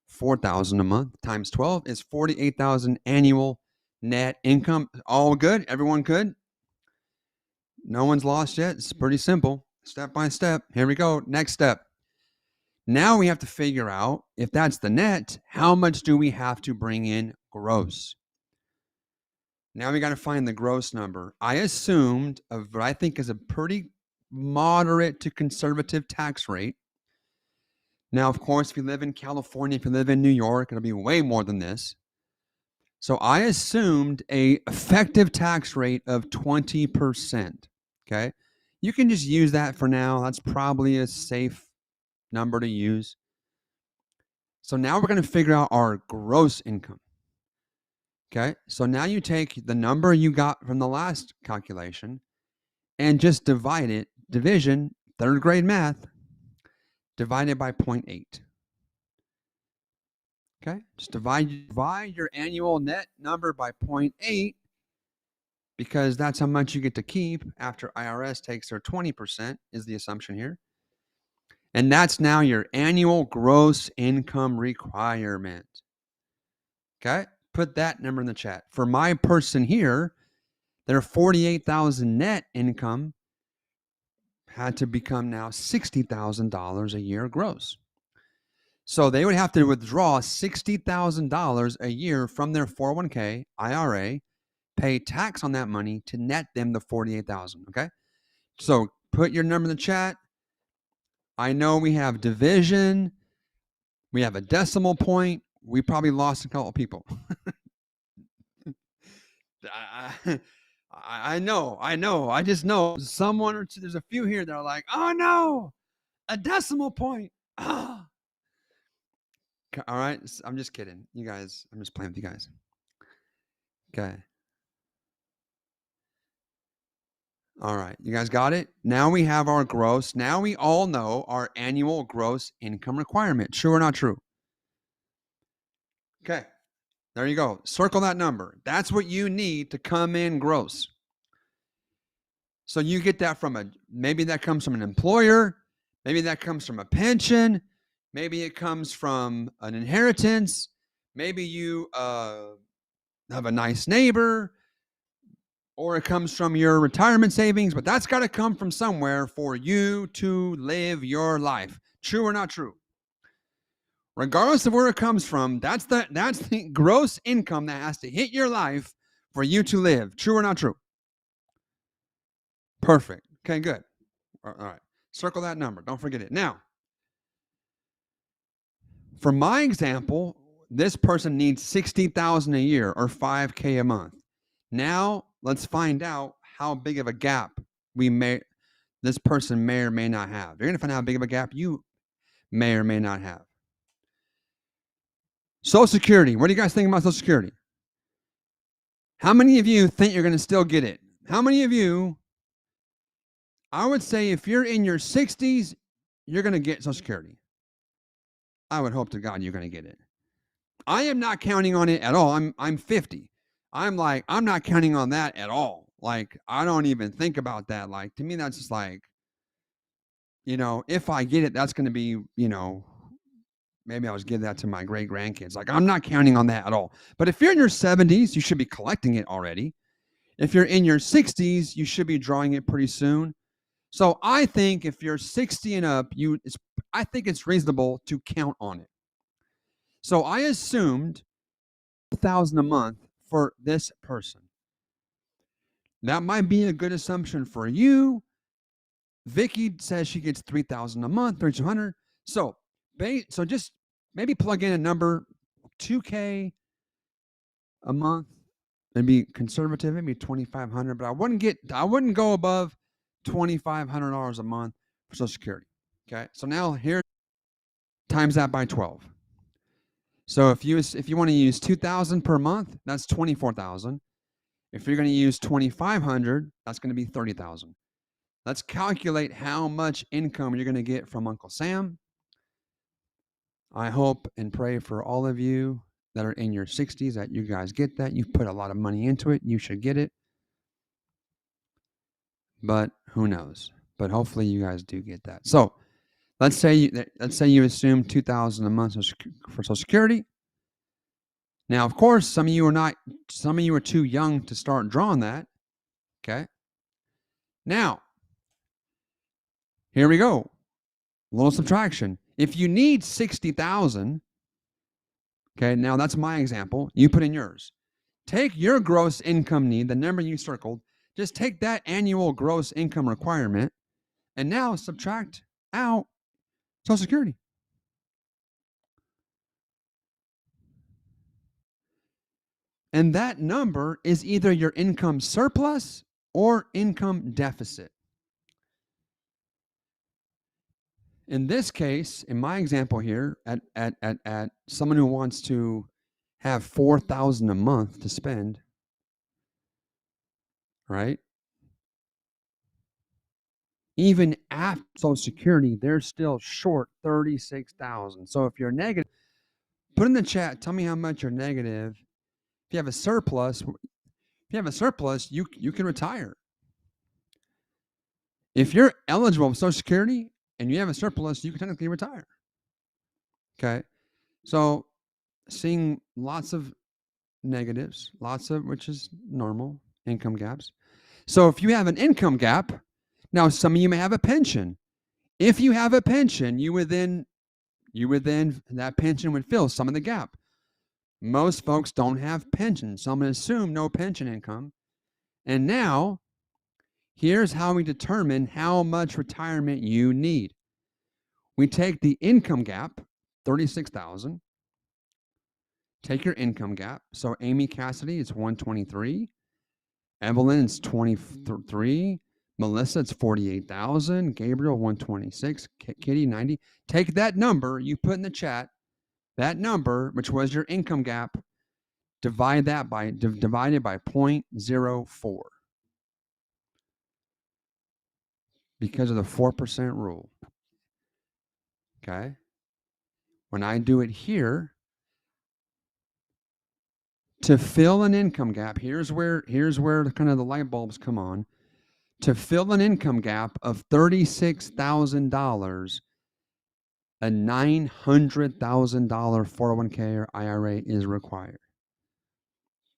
4,000 a month times 12 is 48,000 annual net income. All good? Everyone good? No one's lost yet. It's pretty simple. Step by step. Here we go. Next step. Now we have to figure out, if that's the net, how much do we have to bring in gross? Now we got to find the gross number. I assumed what I think is a pretty moderate to conservative tax rate. Now, of course, if you live in California, if you live in New York, it'll be way more than this. So I assumed an effective tax rate of 20%. Okay. You can just use that for now. That's probably a safe number to use. So now we're going to figure out our gross income. Okay. So now you take the number you got from the last calculation and just divide it, division, third grade math, divided by 0.8. Okay. Just divide your annual net number by 0.8 because that's how much you get to keep after IRS takes their 20% is the assumption here. And that's now your annual gross income requirement. Okay? Put that number in the chat. For my person here, their 48,000 net income had to become now $60,000 a year gross. So they would have to withdraw $60,000 a year from their 401k IRA, pay tax on that money to net them the $48,000. Okay. So put your number in the chat. I know we have division. We have a decimal point. We probably lost a couple people. I know. I just know someone or two. There's a few here that are like, oh no, a decimal point. Oh. All right. I'm just kidding. You guys, I'm just playing with you guys. Okay. All right. You guys got it? Now we have our gross. Now we all know our annual gross income requirement. True or not true? Okay. There you go. Circle that number. That's what you need to come in gross. So you get that from maybe that comes from an employer. Maybe that comes from a pension. Maybe it comes from an inheritance. Maybe you have a nice neighbor, or it comes from your retirement savings, but that's got to come from somewhere for you to live your life. True or not true? Regardless of where it comes from, that's the gross income that has to hit your life for you to live. True or not true? Perfect. Okay, good. All right. Circle that number. Don't forget it. Now, for my example, this person needs $60,000 a year or $5K a month. Now, let's find out how big of a gap this person may or may not have. You're going to find out how big of a gap you may or may not have. Social Security. What do you guys think about Social Security? How many of you think you're going to still get it? How many of you, I would say if you're in your 60s, you're going to get Social Security. I would hope to God you're going to get it. I am not counting on it at all. I'm 50. I'm not counting on that at all. Like, I don't even think about that. Like, to me, that's just like, if I get it, that's going to be, maybe I'll just give that to my great grandkids. Like, I'm not counting on that at all. But if you're in your 70s, you should be collecting it already. If you're in your 60s, you should be drawing it pretty soon. So I think if you're 60 and up, I think it's reasonable to count on it. So I assumed $1,000 a month for this person. That might be a good assumption for you. Vicky says she gets $3,000 a month, $3,200. So just maybe plug in a number, $2K a month, and be conservative, maybe $2,500. But I wouldn't go above $2,500 a month for Social Security. Okay, so now here, times that by 12. So if you want to use $2,000 per month, that's $24,000. If you're going to use $2,500, that's going to be $30,000. Let's calculate how much income you're going to get from Uncle Sam. I hope and pray for all of you that are in your 60s that you guys get that. You've put a lot of money into it. You should get it. But who knows? But hopefully you guys do get that. So let's say you assume $2,000 a month for Social Security. Now, of course, some of you are too young to start drawing that. Okay. Now, here we go. A little subtraction. If you need $60,000, okay, now that's my example. You put in yours. Take your gross income need, the number you circled, just take that annual gross income requirement, and now subtract out Social Security. And that number is either your income surplus or income deficit. In this case, in my example here, at someone who wants to have $4,000 a month to spend, right? Even after Social Security, they're still short $36,000. So if you're negative, put in the chat, tell me how much you're negative. If you have a surplus, you can retire. If you're eligible for Social Security and you have a surplus, you can technically retire. Okay. So seeing lots of negatives, which is normal, income gaps. So if you have an income gap, now some of you may have a pension. If you have a pension, you would then that pension would fill some of the gap. Most folks don't have pensions, so I'm going to assume no pension income. And now, here's how we determine how much retirement you need. We take the income gap, 36,000. Take your income gap. So Amy Cassidy is 123. Evelyn is 23. Melissa, it's 48,000. Gabriel, 126. Kitty, 90. Take that number you put in the chat, that number, which was your income gap, divide that by divided by 0.04 because of the 4% rule. Okay. When I do it here, to fill an income gap, here's where kind of the light bulbs come on. To fill an income gap of $36,000, a $900,000 401k or IRA is required.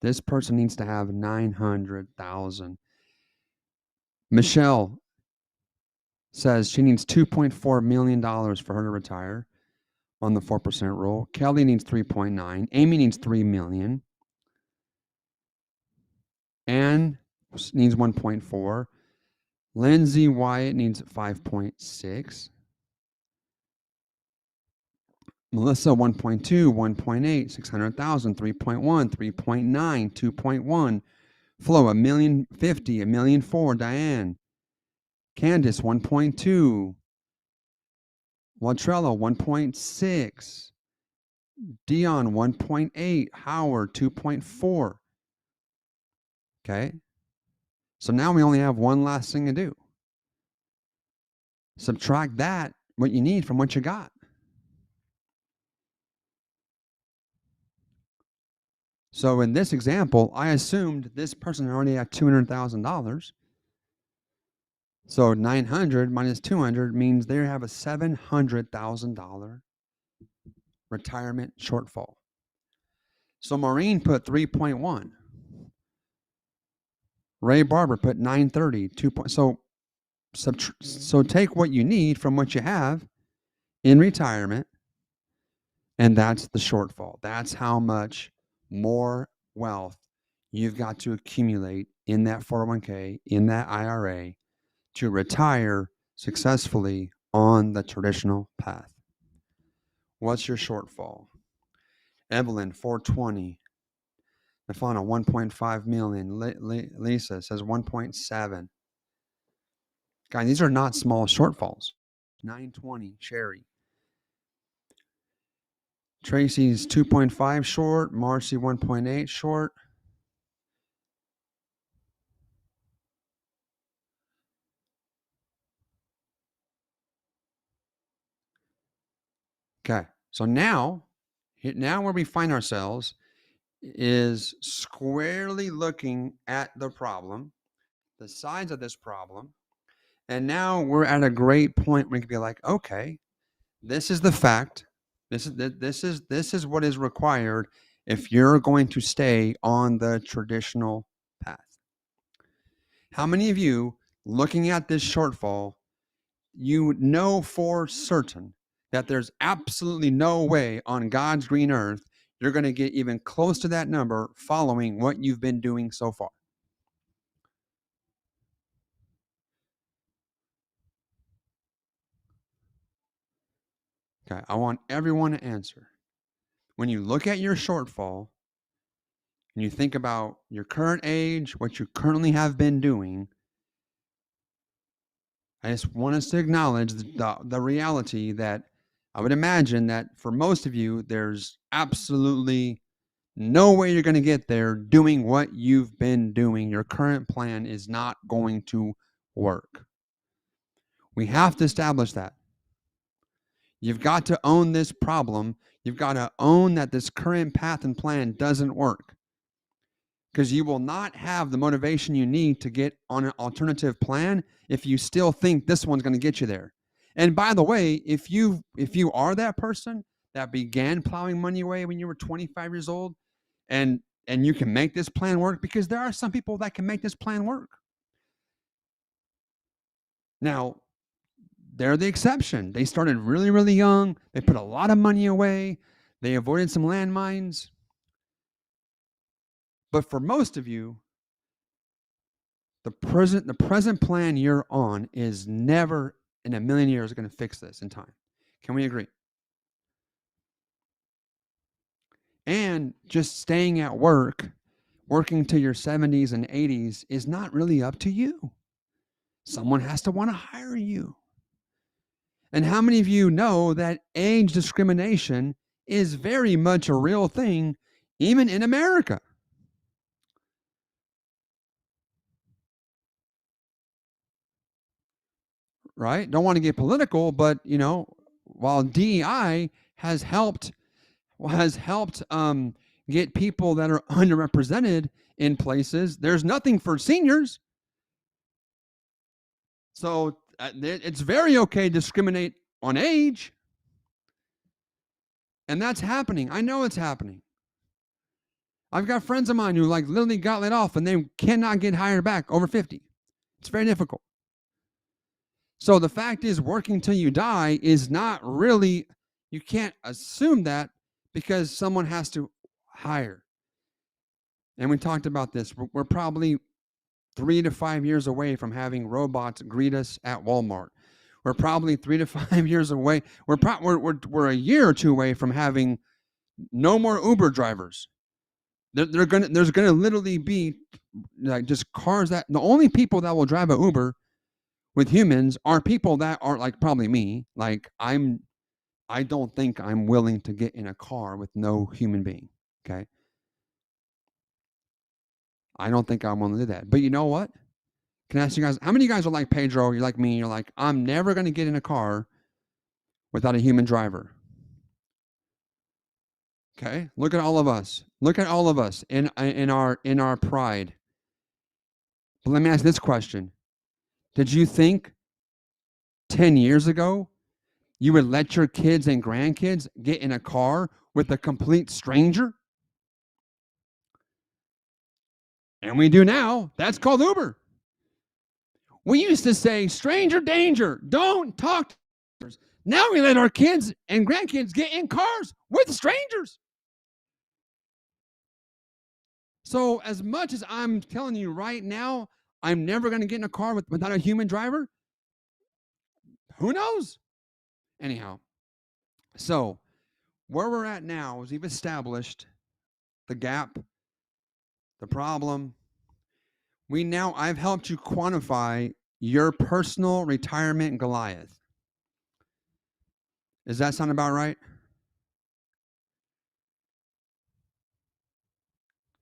This person needs to have 900,000. Michelle says she needs $2.4 million for her to retire on the 4% rule. Kelly needs 3.9. Amy needs 3 million. Anne needs 1.4. Lindsay Wyatt needs 5.6. Melissa 1.2, 1.8, 600,000, 3.1, 3.9, 2.1. Flo $1,050,000, $1,004,000. Diane. Candace 1.2. Latrella 1.6. Dion 1.8. Howard 2.4. Okay. So now we only have one last thing to do. Subtract that, what you need from what you got. So in this example, I assumed this person already had $200,000. So 900 minus 200 means they have a $700,000 retirement shortfall. So Maureen put 3.1. Ray Barber put 930, 2. So take what you need from what you have in retirement, and that's the shortfall. That's how much more wealth you've got to accumulate in that 401k, in that IRA, to retire successfully on the traditional path. What's your shortfall? Evelyn, 420. Nafana, 1.5 million. Lisa says 1.7. Guys, these are not small shortfalls. 920, Sherry. Tracy's 2.5 short. Marcy, 1.8 short. Okay, so now where we find ourselves is squarely looking at the problem, the sides of this problem, and now we're at a great point where we can be like, okay, this is the fact. This is what is required if you're going to stay on the traditional path. How many of you, looking at this shortfall, you know for certain that there's absolutely no way on God's green earth you're going to get even close to that number following what you've been doing so far? Okay, I want everyone to answer. When you look at your shortfall and you think about your current age, what you currently have been doing, I just want us to acknowledge the reality that I would imagine that for most of you, there's absolutely no way you're going to get there doing what you've been doing. Your current plan is not going to work. We have to establish that. You've got to own this problem. You've got to own that this current path and plan doesn't work, because you will not have the motivation you need to get on an alternative plan if you still think this one's going to get you there. And by the way, if you are that person that began plowing money away when you were 25 years old, and you can make this plan work, because there are some people that can make this plan work. Now, they're the exception. They started really, really young. They put a lot of money away. They avoided some landmines. But for most of you, the present plan you're on is never in a million years going to fix this in time. Can we agree? And just staying at work, working to your 70s and 80s is not really up to you. Someone has to want to hire you. And how many of you know that age discrimination is very much a real thing, even in America? Right? Don't want to get political, but while DEI has helped get people that are underrepresented in places, there's nothing for seniors. So it's very okay to discriminate on age. And that's happening. I know it's happening. I've got friends of mine who literally got laid off and they cannot get hired back over 50. It's very difficult. So the fact is, working till you die is not really, you can't assume that because someone has to hire. And we talked about this. We're probably 3 to 5 years away from having robots greet us at Walmart. We're probably 3 to 5 years away. We're a year or two away from having no more Uber drivers. There's gonna literally be just cars that the only people that will drive an Uber with humans are people that are probably me. I don't think I'm willing to get in a car with no human being. Okay. I don't think I'm willing to do that. But you know what? Can I ask you guys, how many of you guys are like Pedro? You're like me. You're like, I'm never going to get in a car without a human driver. Okay. Look at all of us. Look at all of us in our pride. But let me ask this question. Did you think 10 years ago you would let your kids and grandkids get in a car with a complete stranger? And we do now. That's called Uber. We used to say, stranger danger, don't talk to strangers. Now we let our kids and grandkids get in cars with strangers. So as much as I'm telling you right now, I'm never going to get in a car without a human driver, who knows? Anyhow, so where we're at now is we've established the gap, the problem. I've helped you quantify your personal retirement Goliath. Does that sound about right?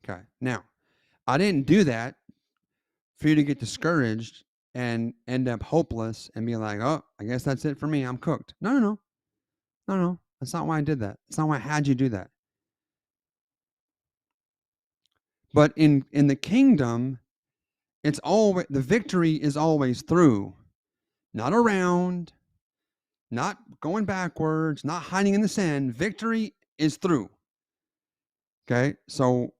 Okay. Now, I didn't do that for you to get discouraged and end up hopeless and be like, oh, I guess that's it for me. I'm cooked. No. That's not why I did that. That's not why I had you do that. But in the kingdom, it's always, the victory is always through, not around, not going backwards, not hiding in the sand. Victory is through. Okay. So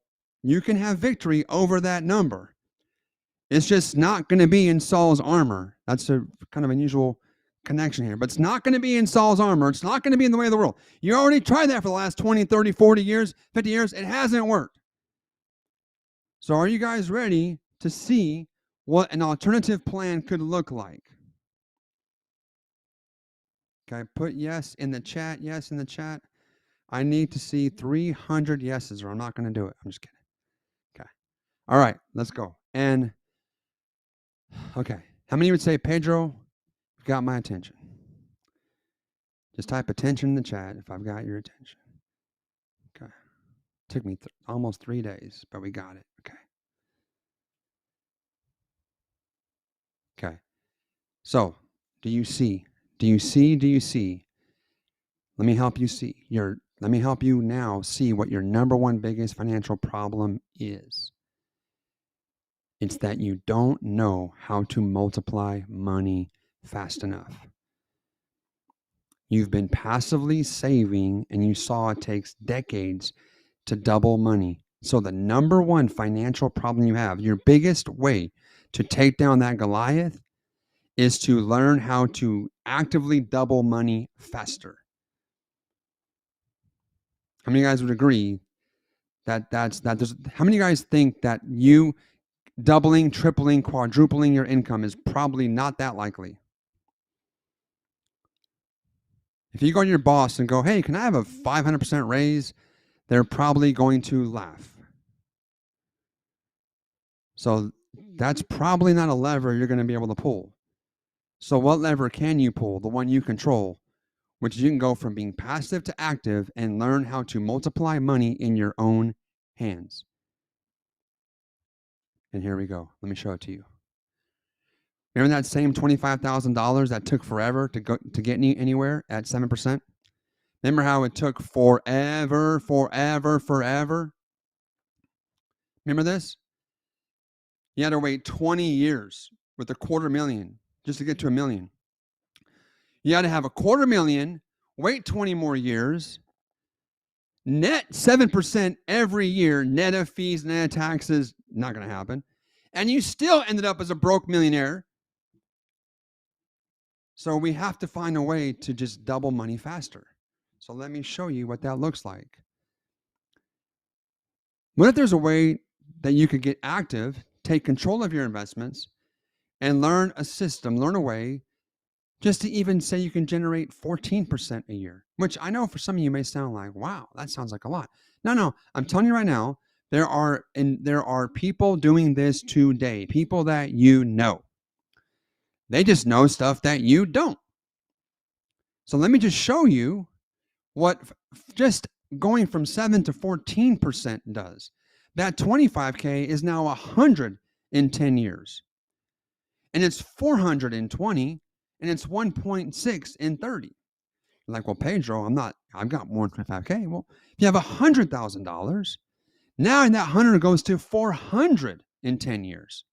you can have victory over that number. It's just not going to be in Saul's armor. That's a kind of unusual connection here, but it's not going to be in Saul's armor. It's not going to be in the way of the world. You already tried that for the last 20, 30, 40 years, 50 years. It hasn't worked. So are you guys ready to see what an alternative plan could look like? Okay, put yes in the chat. Yes in the chat. I need to see 300 yeses or I'm not going to do it. I'm just kidding. Okay. All right, let's go. And okay, how many would say, Pedro, you've got my attention? Just type attention in the chat if I've got your attention. Okay. Took me almost 3 days, but we got it. Okay. Okay. So, do you see? Do you see? Do you see? Let me help you see. Let me help you now see what your number one biggest financial problem is. It's that you don't know how to multiply money fast enough. You've been passively saving and you saw it takes decades to double money. So the number one financial problem you have, your biggest way to take down that Goliath is to learn how to actively double money faster. How many guys would agree that there's, how many guys think that you doubling, tripling, quadrupling your income is probably not that likely? If you go to your boss and go, hey, can I have a 500% raise? They're probably going to laugh. So that's probably not a lever you're going to be able to pull. So what lever can you pull? The one you control, which you can go from being passive to active and learn how to multiply money in your own hands. And here we go. Let me show it to you. Remember that same $25,000 that took forever to get anywhere at 7%? Remember how it took forever? Remember this? You had to wait 20 years with $250,000 just to get to $1 million. You had to have $250,000, wait 20 more years, net 7% every year, net of fees, net of taxes, not going to happen. And you still ended up as a broke millionaire. So we have to find a way to just double money faster. So let me show you what that looks like. What if there's a way that you could get active, take control of your investments, and learn a system, learn a way just to even say you can generate 14% a year, which I know for some of you may sound like, wow, that sounds like a lot. No, I'm telling you right now, there are people doing this today, people that you know. They just know stuff that you don't. So let me just show you what just going from 7 to 14% does. That 25K is now 100 in 10 years. And it's 420, and it's 1.6 in 30. You're like, well, Pedro, I've got more than 25K. Well, if you have $100,000, now that 100 goes to 400 in 10 years.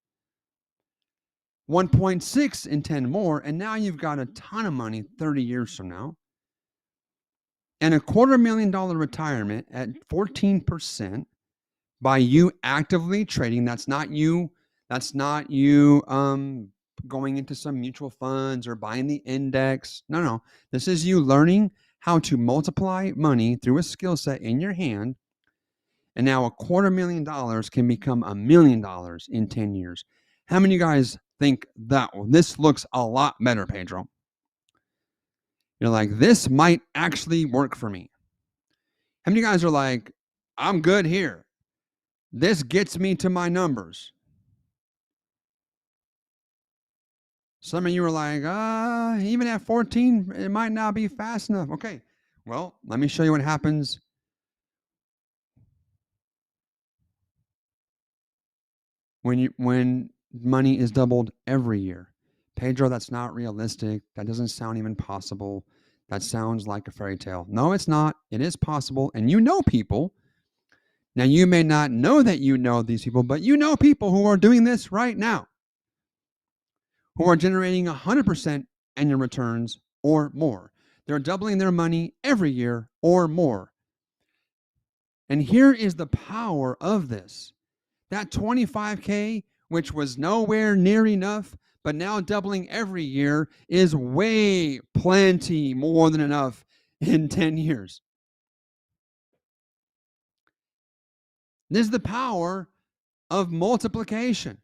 1.6 in 10 more, and now you've got a ton of money 30 years from now. And $250,000 retirement at 14% by you actively trading. That's not you going into some mutual funds or buying the index. No. This is you learning how to multiply money through a skill set in your hand. And now $250,000 can become $1 million in 10 years. How many of you guys think that this looks a lot better, Pedro? You're like, this might actually work for me. How many of you guys are like, I'm good here. This gets me to my numbers. Some of you are like, even at 14, it might not be fast enough. Okay, well, let me show you what happens when money is doubled every year. Pedro, that's not realistic. That doesn't sound even possible. That sounds like a fairy tale. No, it's not. It is possible. And you know people. Now, you may not know that you know these people, but you know people who are doing this right now, who are generating 100% annual returns or more. They're doubling their money every year or more. And here is the power of this. That 25K, which was nowhere near enough, but now doubling every year, is way plenty more than enough in 10 years. This is the power of multiplication.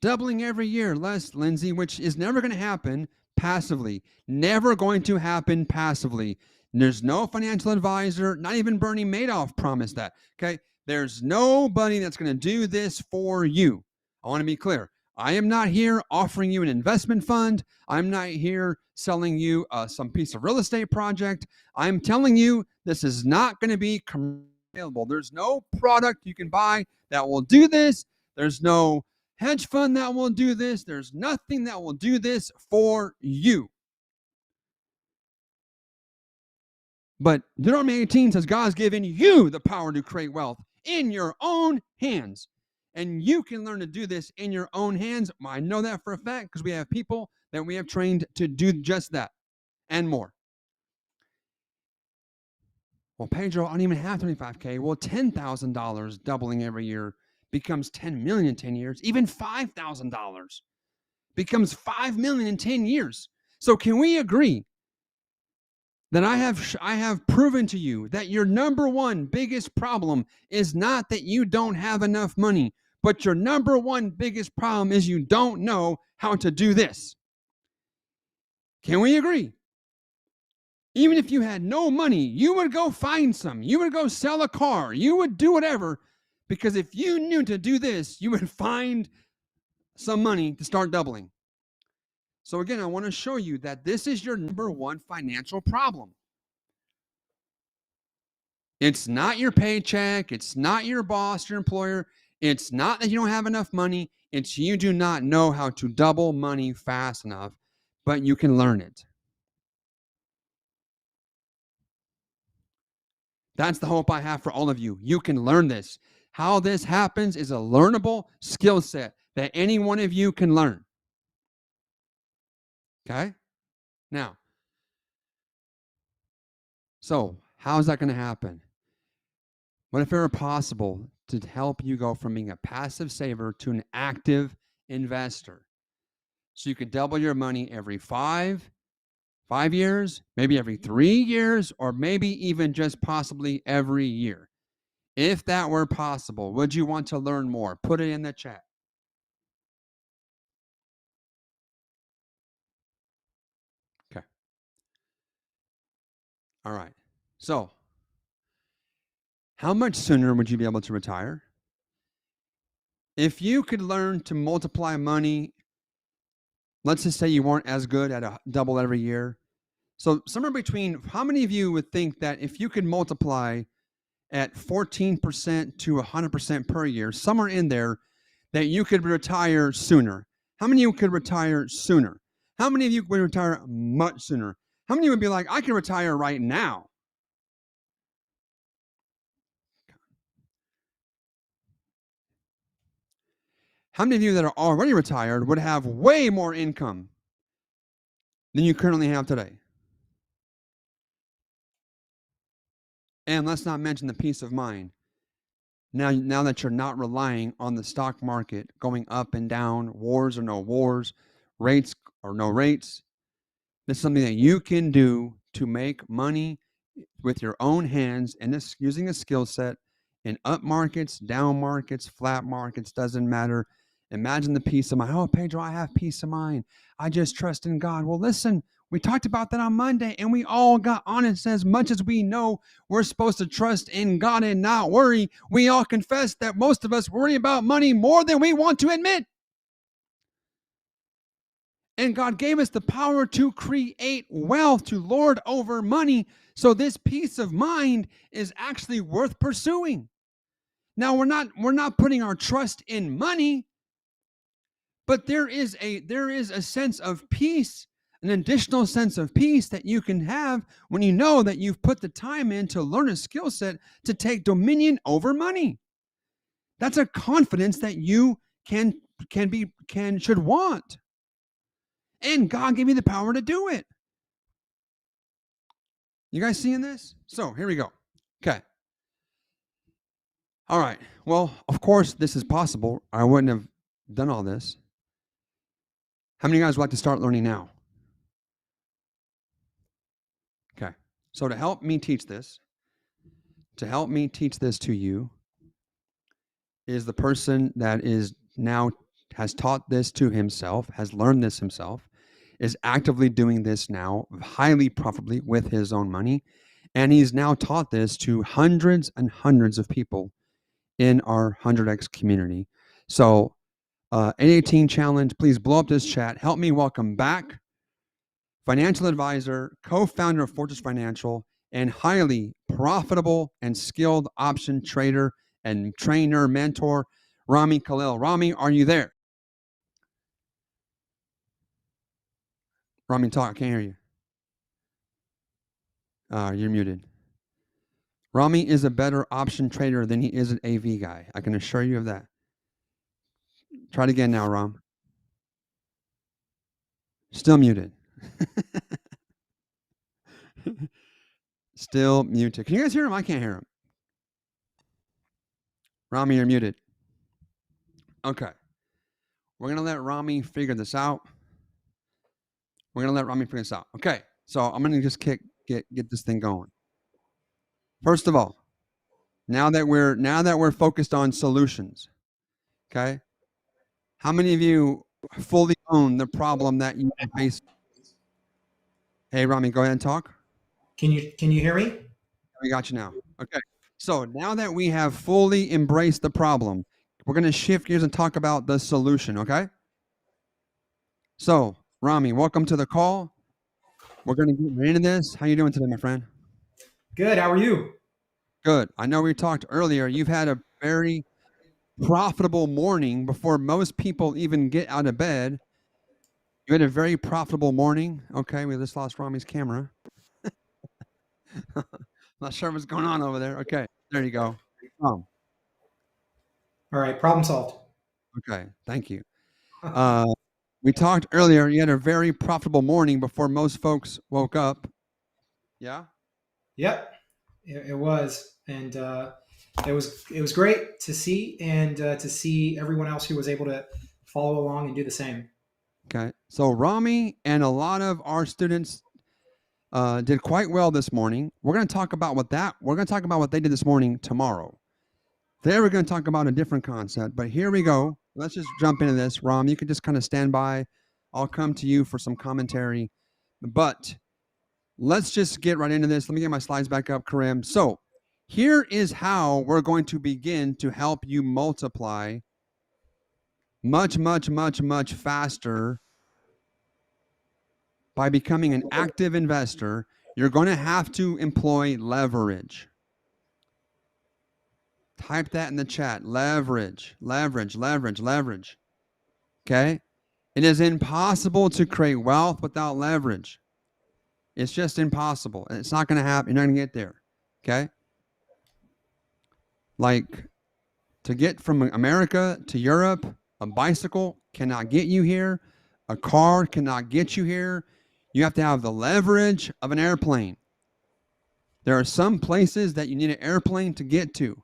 Doubling every year, less, Lindsay, which is never going to happen passively. Never going to happen passively. There's no financial advisor, not even Bernie Madoff promised that. Okay, there's nobody that's going to do this for you. I want to be clear. I am not here offering you an investment fund. I'm not here selling you some piece of real estate project. I'm telling you this is not going to be available. There's no product you can buy that will do this. There's no hedge fund that will do this. There's nothing that will do this for you. But Deuteronomy 18 says God has given you the power to create wealth in your own hands. And you can learn to do this in your own hands. I know that for a fact because we have people that we have trained to do just that and more. Well, Pedro, I don't even have 25K. Well, $10,000 doubling every year becomes 10 million in 10 years. Even $5,000 becomes 5 million in 10 years. So can we agree that I have proven to you that your number one biggest problem is not that you don't have enough money, but your number one biggest problem is you don't know how to do this. Can we agree? Even if you had no money, you would go find some. You would go sell a car. You would do whatever, because if you knew to do this, you would find some money to start doubling. So again, I want to show you that this is your number one financial problem. It's not your paycheck. It's not your boss, your employer. It's not that you don't have enough money. It's you do not know how to double money fast enough, but you can learn it. That's the hope I have for all of you. You can learn this. How this happens is a learnable skill set that any one of you can learn. Okay? Now, so how is that going to happen? What if it were possible to help you go from being a passive saver to an active investor? So you could double your money every 5 years, maybe every 3 years, or maybe even just possibly every year. If that were possible, would you want to learn more? Put it in the chat. Okay. All right. So, how much sooner would you be able to retire? If you could learn to multiply money, let's just say you weren't as good at a double every year. So somewhere between, how many of you would think that if you could multiply at 14% to 100% per year, somewhere in there, that you could retire sooner? How many of you could retire sooner? How many of you would retire much sooner? How many would be like, I can retire right now? How many of you that are already retired would have way more income than you currently have today? And let's not mention the peace of mind. Now that you're not relying on the stock market going up and down, wars or no wars, rates or no rates, this is something that you can do to make money with your own hands, and this using a skill set in up markets, down markets, flat markets, doesn't matter. Imagine the peace of mind. Oh, Pedro, I have peace of mind. I just trust in God. Well, listen, we talked about that on Monday, and we all got honest. As much as we know we're supposed to trust in God and not worry, we all confess that most of us worry about money more than we want to admit. And God gave us the power to create wealth, to lord over money. So this peace of mind is actually worth pursuing. Now, we're not putting our trust in money, but there is a sense of peace, an additional sense of peace that you can have when you know that you've put the time in to learn a skill set to take dominion over money. That's a confidence that you should want. And God gave you the power to do it. You guys seeing this? So here we go. Okay. All right. Well, of course, this is possible. I wouldn't have done all this. How many of you guys would like to start learning now? Okay. So to help me teach this to you is the person that is now has taught this to himself, has learned this himself, is actively doing this now, highly profitably with his own money. And he's now taught this to hundreds and hundreds of people in our 100X community. So 818 challenge, please blow up this chat. Help me welcome back financial advisor, co-founder of Fortress Financial, and highly profitable and skilled option trader and trainer, mentor, Rami Khalil. Rami, are you there? Rami, talk. I can't hear you. You're muted. Rami is a better option trader than he is an AV guy. I can assure you of that. Try it again now, Ram. Still muted. Still muted. Can you guys hear him? I can't hear him. Rami, you're muted. Okay. We're going to let Rami figure this out. Okay, so I'm going to just get this thing going. First of all, now that we're focused on solutions, okay? How many of you fully own the problem that you face? Hey, Rami, go ahead and talk. Can you hear me? We got you now. Okay. So now that we have fully embraced the problem, we're going to shift gears and talk about the solution, okay? So, Rami, welcome to the call. We're going to get right into this. How you doing today, my friend? Good. How are you? Good. I know we talked earlier. You've had a very profitable morning before most people even get out of bed. You had a very profitable morning. Okay, we just lost Rami's camera. Not sure what's going on over there. Okay, there you go. All right, problem solved. Okay, thank you. We talked earlier, you had a very profitable morning before most folks woke up. Yeah? Yep, it was. And it was great to see, and to see everyone else who was able to follow along and do the same. Okay, so Rami and a lot of our students did quite well this morning. We're going to talk about what they did this morning tomorrow. Today we're going to talk about a different concept, but here we go. Let's just jump into this. Ram, you can just kind of stand by. I'll come to you for some commentary, but let's just get right into this. Let me get my slides back up, Karim. So here is how we're going to begin to help you multiply much, much, much, much faster by becoming an active investor. You're going to have to employ leverage. Type that in the chat. Leverage, leverage, leverage, leverage. Okay? It is impossible to create wealth without leverage. It's just impossible. And it's not going to happen. You're not going to get there. Okay? Like, to get from America to Europe, a bicycle cannot get you here. A car cannot get you here. You have to have the leverage of an airplane. There are some places that you need an airplane to get to.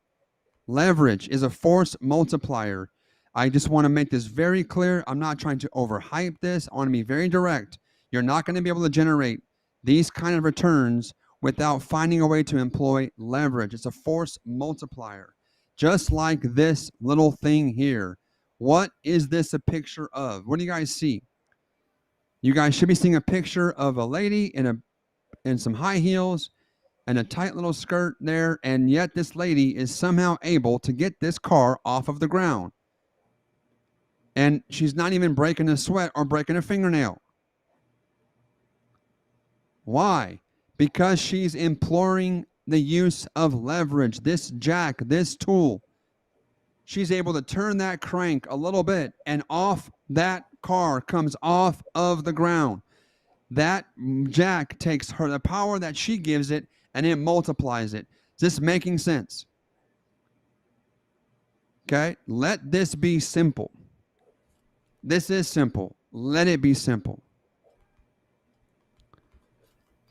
Leverage is a force multiplier. I just want to make this very clear. I'm not trying to overhype this. I want to be very direct. You're not going to be able to generate these kind of returns without finding a way to employ leverage. It's a force multiplier. Just like this little thing here. What is this a picture of? What do you guys see? You guys should be seeing a picture of a lady in some high heels and a tight little skirt there, and yet this lady is somehow able to get this car off of the ground. And she's not even breaking a sweat or breaking a fingernail. Why? Because she's imploring the use of leverage. This jack, this tool. She's able to turn that crank a little bit, and off that car comes off of the ground. That jack takes her, the power that she gives it, and it multiplies it. Is this making sense? Okay, let this be simple. This is simple. Let it be simple.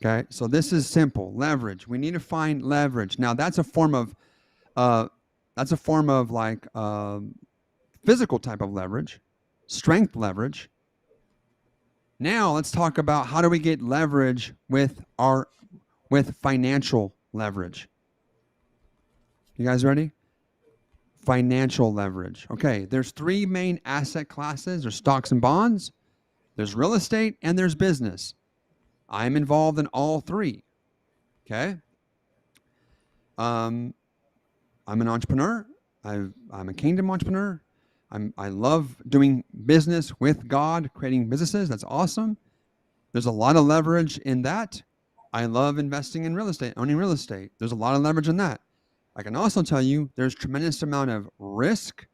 Okay, so this is simple. Leverage. We need to find leverage. Now that's a form of like physical type of leverage, strength leverage. Now let's talk about how do we get leverage with financial leverage. You guys ready? Financial leverage. Okay, there's three main asset classes. There's stocks and bonds, there's real estate, and there's business. I'm involved in all three. Okay. I'm an entrepreneur. I'm a kingdom entrepreneur. I love doing business with God, creating businesses. That's awesome. There's a lot of leverage in that. I love investing in real estate, owning real estate. There's a lot of leverage in that. I can also tell you there's tremendous amount of risk,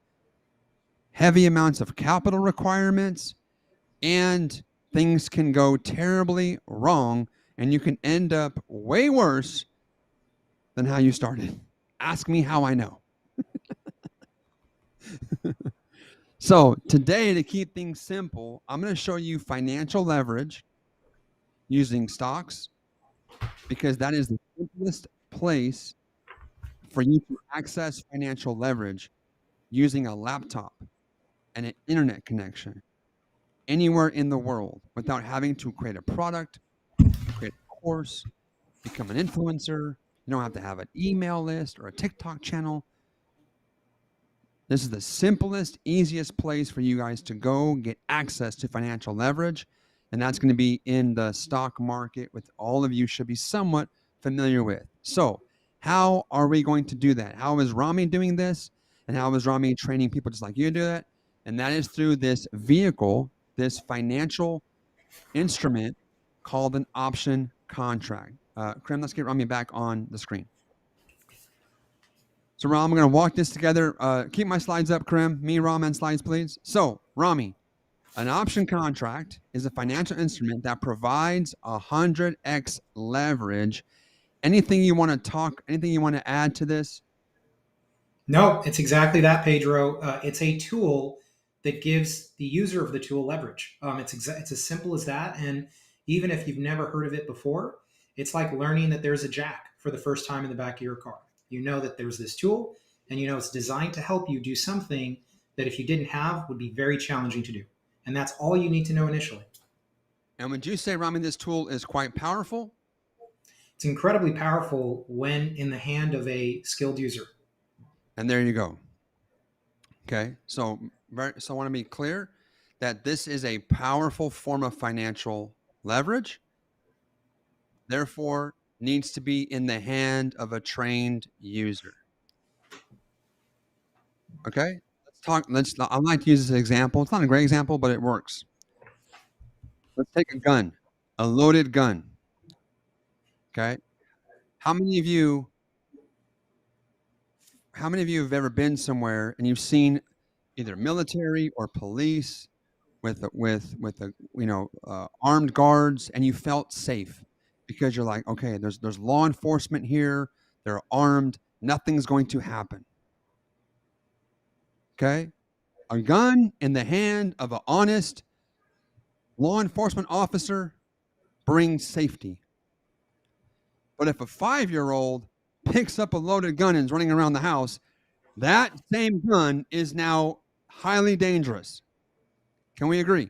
heavy amounts of capital requirements, and things can go terribly wrong, and you can end up way worse than how you started. Ask me how I know. So today, to keep things simple, I'm going to show you financial leverage using stocks, because that is the simplest place for you to access financial leverage using a laptop. and an internet connection anywhere in the world without having to create a product, create a course, become an influencer. You don't have to have an email list or a TikTok channel. This is the simplest, easiest place for you guys to go get access to financial leverage. And that's going to be in the stock market, which all of you should be somewhat familiar with. So how are we going to do that? How is Rami doing this? And how is Rami training people just like you to do that? And that is through this vehicle, this financial instrument called an option contract. Krim, let's get Rami back on the screen. So Ram, we're going to walk this together. Keep my slides up, Krim. Me, Ram, and slides, please. So Rami, an option contract is a financial instrument that provides 100x leverage. Anything you want to add to this? No, it's exactly that, Pedro. It's a tool that gives the user of the tool leverage. It's as simple as that. And even if you've never heard of it before, it's like learning that there's a jack for the first time in the back of your car. You know that there's this tool, and you know it's designed to help you do something that if you didn't have would be very challenging to do. And that's all you need to know initially. And would you say, Rami, this tool is quite powerful? It's incredibly powerful when in the hand of a skilled user. And there you go. Okay, so I want to be clear that this is a powerful form of financial leverage. Therefore, needs to be in the hand of a trained user. Okay, I like to use this example. It's not a great example, but it works. Let's take a gun, a loaded gun. Okay, how many of you have ever been somewhere and you've seen either military or police with armed guards, and you felt safe because you're like, okay, there's law enforcement here, they're armed, nothing's going to happen. Okay, a gun in the hand of an honest law enforcement officer brings safety. But if a 5-year-old picks up a loaded gun and is running around the house, that same gun is now highly dangerous. Can we agree?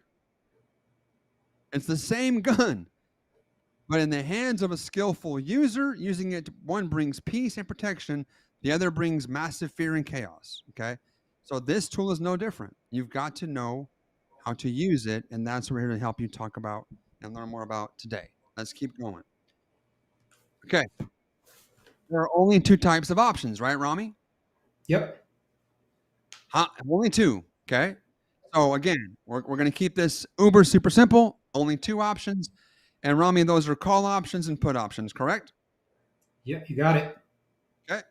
It's the same gun, but in the hands of a skillful user, using it, one brings peace and protection, the other brings massive fear and chaos. Okay, so this tool is no different. You've got to know how to use it, and that's what we're here to help you talk about and learn more about today. Let's keep going. Okay, there are only 2 types of options, right, Rami? Yep. Only 2. Okay. So again, we're going to keep this uber super simple. Only 2 options. And Rami, those are call options and put options, correct? Yep, you got it. Okay.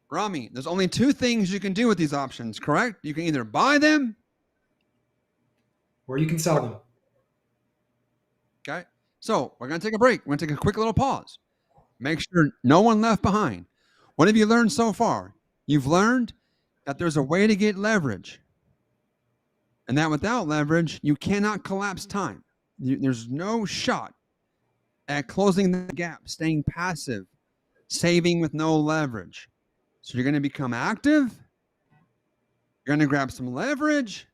Rami, there's only 2 things you can do with these options, correct? You can either buy them or you can sell them. Okay. So we're going to take a break. We're going to take a quick little pause. Make sure no one left behind. What have you learned so far? You've learned that there's a way to get leverage, and that without leverage, you cannot collapse time. There's no shot at closing the gap, staying passive, saving with no leverage. So you're going to become active. You're going to grab some leverage.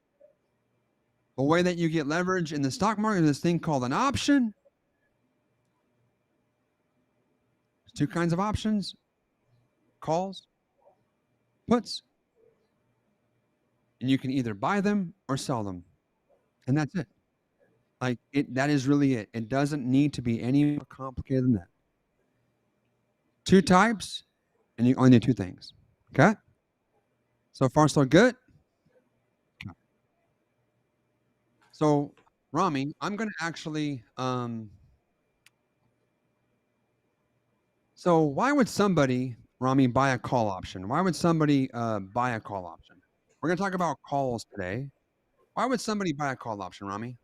The way that you get leverage in the stock market is this thing called an option. There's 2 kinds of options: calls, puts. And you can either buy them or sell them. And that's it. That is really it. It doesn't need to be any more complicated than that. 2 types, and you only need 2 things. Okay? So far, so good? Okay. So, Rami, I'm going to actually... So why would somebody, Rami, buy a call option? Why would somebody buy a call option? We're going to talk about calls today. Why would somebody buy a call option, Rami?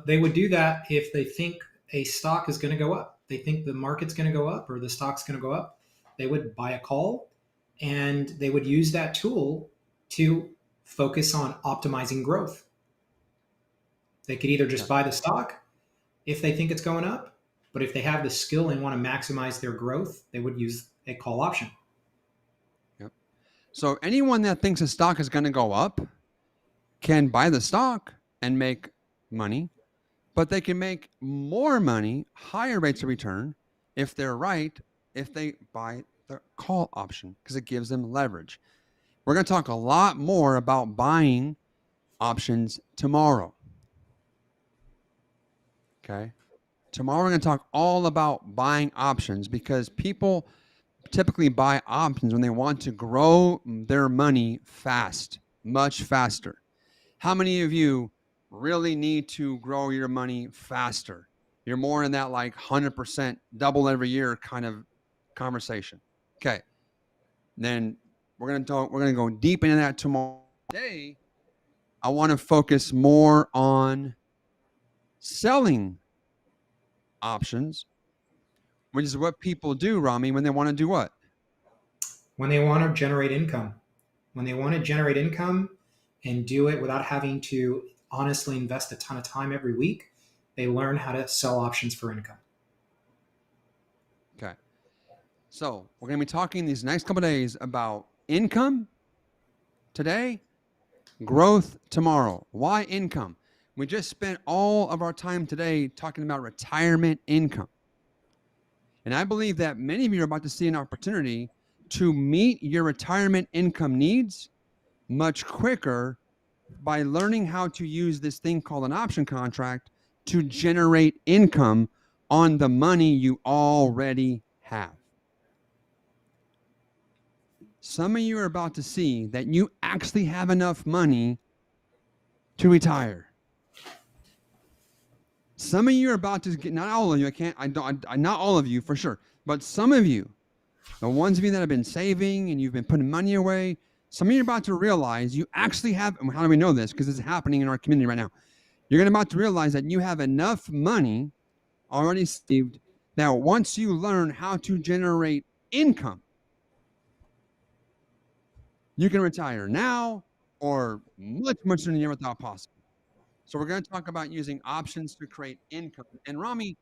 They would do that if they think a stock is going to go up. They think the market's going to go up or the stock's going to go up. They would buy a call, and they would use that tool to focus on optimizing growth. They could either just buy the stock if they think it's going up, but if they have the skill and want to maximize their growth, they would use a call option. Yep. So anyone that thinks a stock is going to go up can buy the stock and make money, but they can make more money, higher rates of return, if they're right, if they buy the call option, because it gives them leverage. We're going to talk a lot more about buying options tomorrow. Okay. Tomorrow we're going to talk all about buying options, because people typically buy options when they want to grow their money fast, much faster. How many of you really need to grow your money faster? You're more in that like 100% double every year kind of conversation. Okay. Then we're going to go deep into that tomorrow. Today, I want to focus more on selling options, which is what people do, Rami, when they want to do what? When they want to generate income. When they want to generate income and do it without having to honestly invest a ton of time every week, they learn how to sell options for income. Okay. So we're going to be talking these next couple of days about income today, growth tomorrow. Why income? We just spent all of our time today talking about retirement income. And I believe that many of you are about to see an opportunity to meet your retirement income needs much quicker by learning how to use this thing called an option contract to generate income on the money you already have. Some of you are about to see that you actually have enough money to retire. Some of you are about to get, not all of you, not all of you for sure, but some of you, the ones of you that have been saving and you've been putting money away, some of you are about to realize you actually have, how do we know this? Because it's happening in our community right now. You're about to realize that you have enough money already saved that once you learn how to generate income, you can retire now or much, much sooner than you ever thought possible. So we're going to talk about using options to create income. And Rami,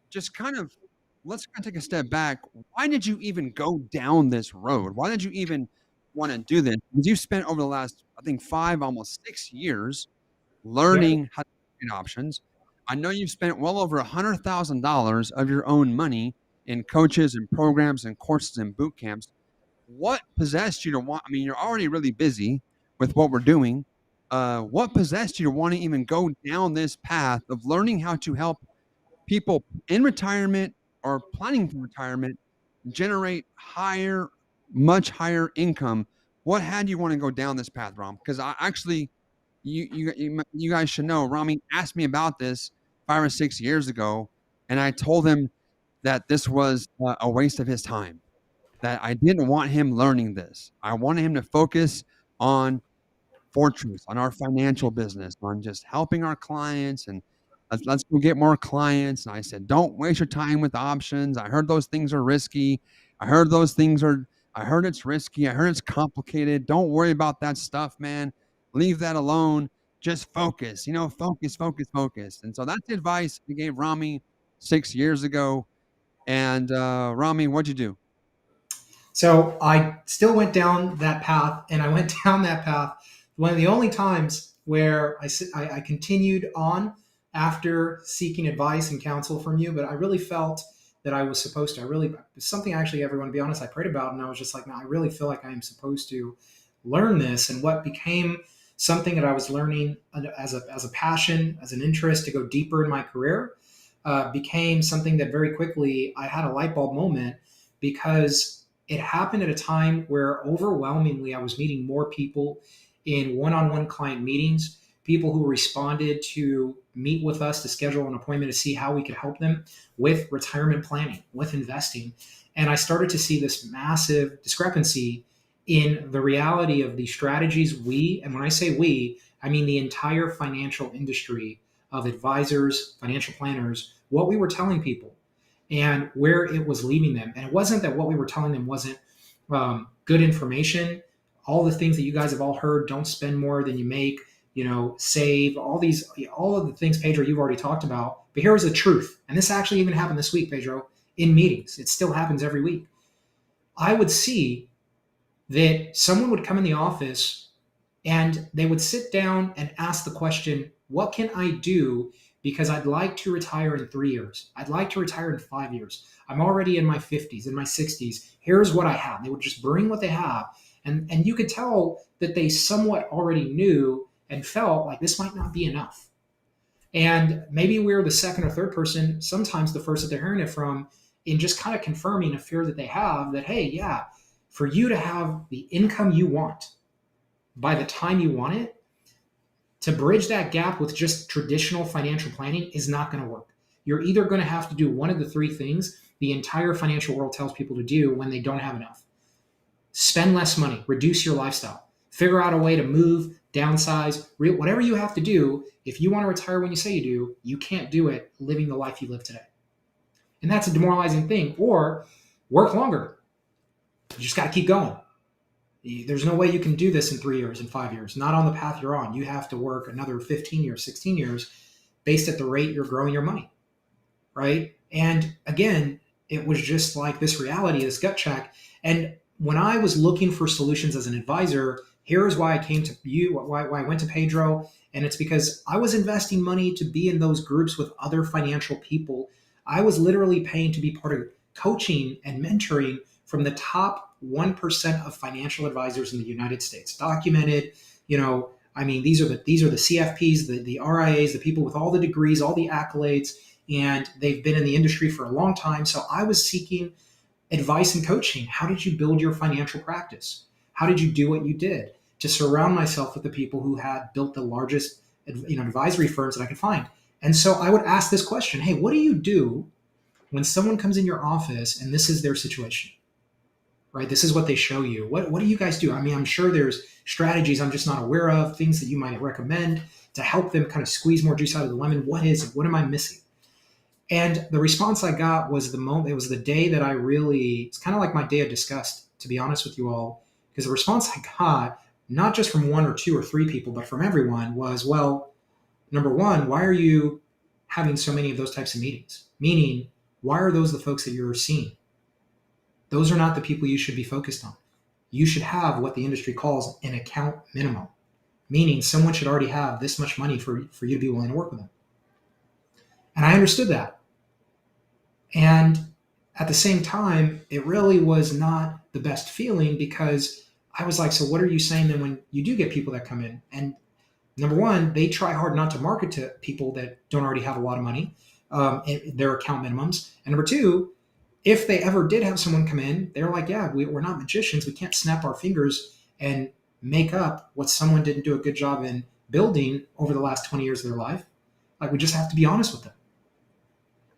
just let's take a step back. Why did you even go down this road? Why did you even want to do this? Because you've spent over the last, I think, 5, almost 6 years learning how to create options. I know you've spent well over $100,000 of your own money in coaches and programs and courses and boot camps. What possessed you to want? I mean, you're already really busy with what we're doing. What possessed you to want to even go down this path of learning how to help people in retirement or planning for retirement generate much higher income? What had you want to go down this path, Ram? Because I actually, you guys should know, Rami asked me about this 5 or 6 years ago, and I told him that this was a waste of his time, that I didn't want him learning this. I wanted him to focus on Fortress, on our financial business, on just helping our clients, and let's go get more clients. And I said, don't waste your time with options. I heard those things are risky. I heard it's risky. I heard it's complicated. Don't worry about that stuff, man. Leave that alone. Just focus, focus. And so that's the advice I gave Rami 6 years ago. And Rami, what'd you do? So I still went down that path, and I went down that path one of the only times where I continued on after seeking advice and counsel from you, but I really felt that I was supposed to. Something actually, everyone, to be honest, I prayed about, and I was just like, no, I really feel like I am supposed to learn this. And what became something that I was learning as a passion, as an interest to go deeper in my career, became something that very quickly I had a light bulb moment, because it happened at a time where overwhelmingly I was meeting more people in one-on-one client meetings, people who responded to meet with us to schedule an appointment to see how we could help them with retirement planning, with investing. And I started to see this massive discrepancy in the reality of the strategies and when I say we, I mean the entire financial industry of advisors, financial planners, what we were telling people and where it was leaving them. And it wasn't that what we were telling them wasn't good information. All the things that you guys have all heard, don't spend more than you make, save, all of the things, Pedro, you've already talked about. But here was the truth. And this actually even happened this week, Pedro, in meetings. It still happens every week. I would see that someone would come in the office And they would sit down and ask the question, what can I do? Because I'd like to retire in 3 years. I'd like to retire in 5 years. I'm already in my 50s, in my 60s. Here's what I have. They would just bring what they have. And you could tell that they somewhat already knew and felt like this might not be enough. And maybe we're the second or third person, sometimes the first that they're hearing it from, in just kind of confirming a fear that they have that, hey, yeah, for you to have the income you want by the time you want it, to bridge that gap with just traditional financial planning is not going to work. You're either going to have to do one of the three things the entire financial world tells people to do when they don't have enough. Spend less money, reduce your lifestyle, figure out a way to move, downsize, whatever you have to do. If you want to retire when you say you do, you can't do it living the life you live today. And that's a demoralizing thing. Or work longer. You just got to keep going. There's no way you can do this in 3 years, in 5 years, not on the path you're on. You have to work another 15 years, 16 years based at the rate you're growing your money, right? And again, it was just like this reality, this gut check. And when I was looking for solutions as an advisor, here's why I came to you, why I went to Pedro. And it's because I was investing money to be in those groups with other financial people. I was literally paying to be part of coaching and mentoring from the top 1% of financial advisors in the United States. Documented, these are the CFPs, the RIAs, the people with all the degrees, all the accolades, and they've been in the industry for a long time. So I was seeking advice and coaching. How did you build your financial practice? How did you do what you did? To surround myself with the people who had built the largest, advisory firms that I could find. And so I would ask this question, hey, what do you do when someone comes in your office and this is their situation? Right? This is what they show you. What do you guys do? I mean, I'm sure there's strategies I'm just not aware of, things that you might recommend to help them kind of squeeze more juice out of the lemon. What is it? What am I missing? And the response I got was it was the day that it's kind of like my day of disgust, to be honest with you all, because the response I got, not just from one or two or three people, but from everyone was, well, number one, why are you having so many of those types of meetings? Meaning, why are those the folks that you're seeing? Those are not the people you should be focused on. You should have what the industry calls an account minimum, meaning someone should already have this much money for you to be willing to work with them. And I understood that. And at the same time, it really was not the best feeling, because I was like, so what are you saying then when you do get people that come in? And number one, they try hard not to market to people that don't already have a lot of money, their account minimums. And number two, if they ever did have someone come in, they're like, yeah, we're not magicians. We can't snap our fingers and make up what someone didn't do a good job in building over the last 20 years of their life. Like, we just have to be honest with them.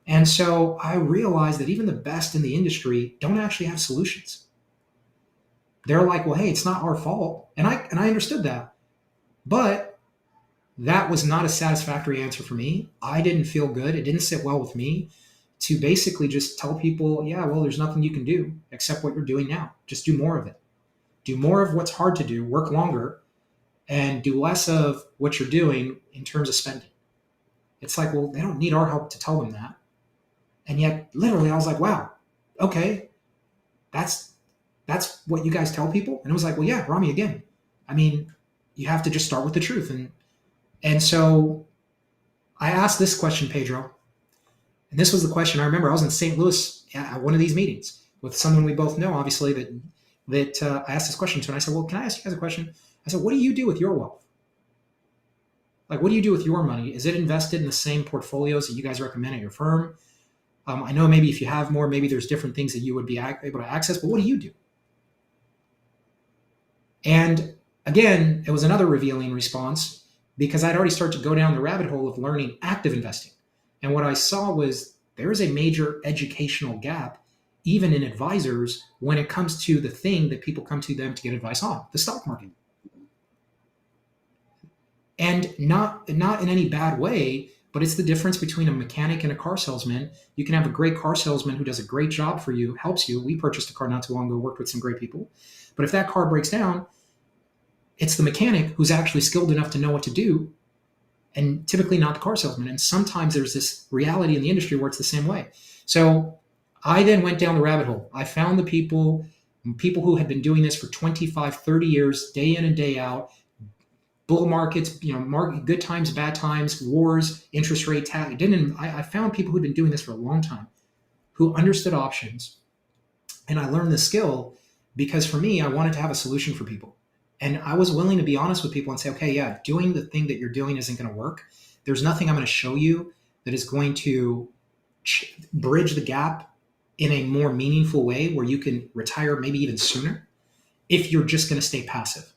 And so I realized that even the best in the industry don't actually have solutions. They're like, well, hey, it's not our fault. And I understood that. But that was not a satisfactory answer for me. I didn't feel good. It didn't sit well with me to basically just tell people, yeah, well, there's nothing you can do except what you're doing now. Just do more of it. Do more of what's hard to do, work longer, and do less of what you're doing in terms of spending. It's like, well, they don't need our help to tell them that. And yet, literally, I was like, wow, okay, that's what you guys tell people? And it was like, well, yeah, Rami, again, I mean, you have to just start with the truth. And so I asked this question, Pedro. And this was the question. I remember I was in St. Louis at one of these meetings with someone we both know, obviously, that I asked this question to. And I said, well, can I ask you guys a question? I said, what do you do with your wealth? Like, what do you do with your money? Is it invested in the same portfolios that you guys recommend at your firm? I know maybe if you have more, maybe there's different things that you would be able to access, but what do you do? And again, it was another revealing response, because I'd already started to go down the rabbit hole of learning active investing. And what I saw was there is a major educational gap, even in advisors, when it comes to the thing that people come to them to get advice on, the stock market. And not in any bad way, but it's the difference between a mechanic and a car salesman. You can have a great car salesman who does a great job for you, helps you. We purchased a car not too long ago, worked with some great people. But if that car breaks down, it's the mechanic who's actually skilled enough to know what to do, and typically not the car salesman. And sometimes there's this reality in the industry where it's the same way. So I then went down the rabbit hole. I found the people who had been doing this for 25, 30 years, day in and day out, bull markets, good times, bad times, wars, interest rate tag. I found people who'd been doing this for a long time who understood options. And I learned this skill because for me, I wanted to have a solution for people. And I was willing to be honest with people and say, okay, yeah, doing the thing that you're doing isn't going to work. There's nothing I'm going to show you that is going to bridge the gap in a more meaningful way where you can retire maybe even sooner if you're just going to stay passive.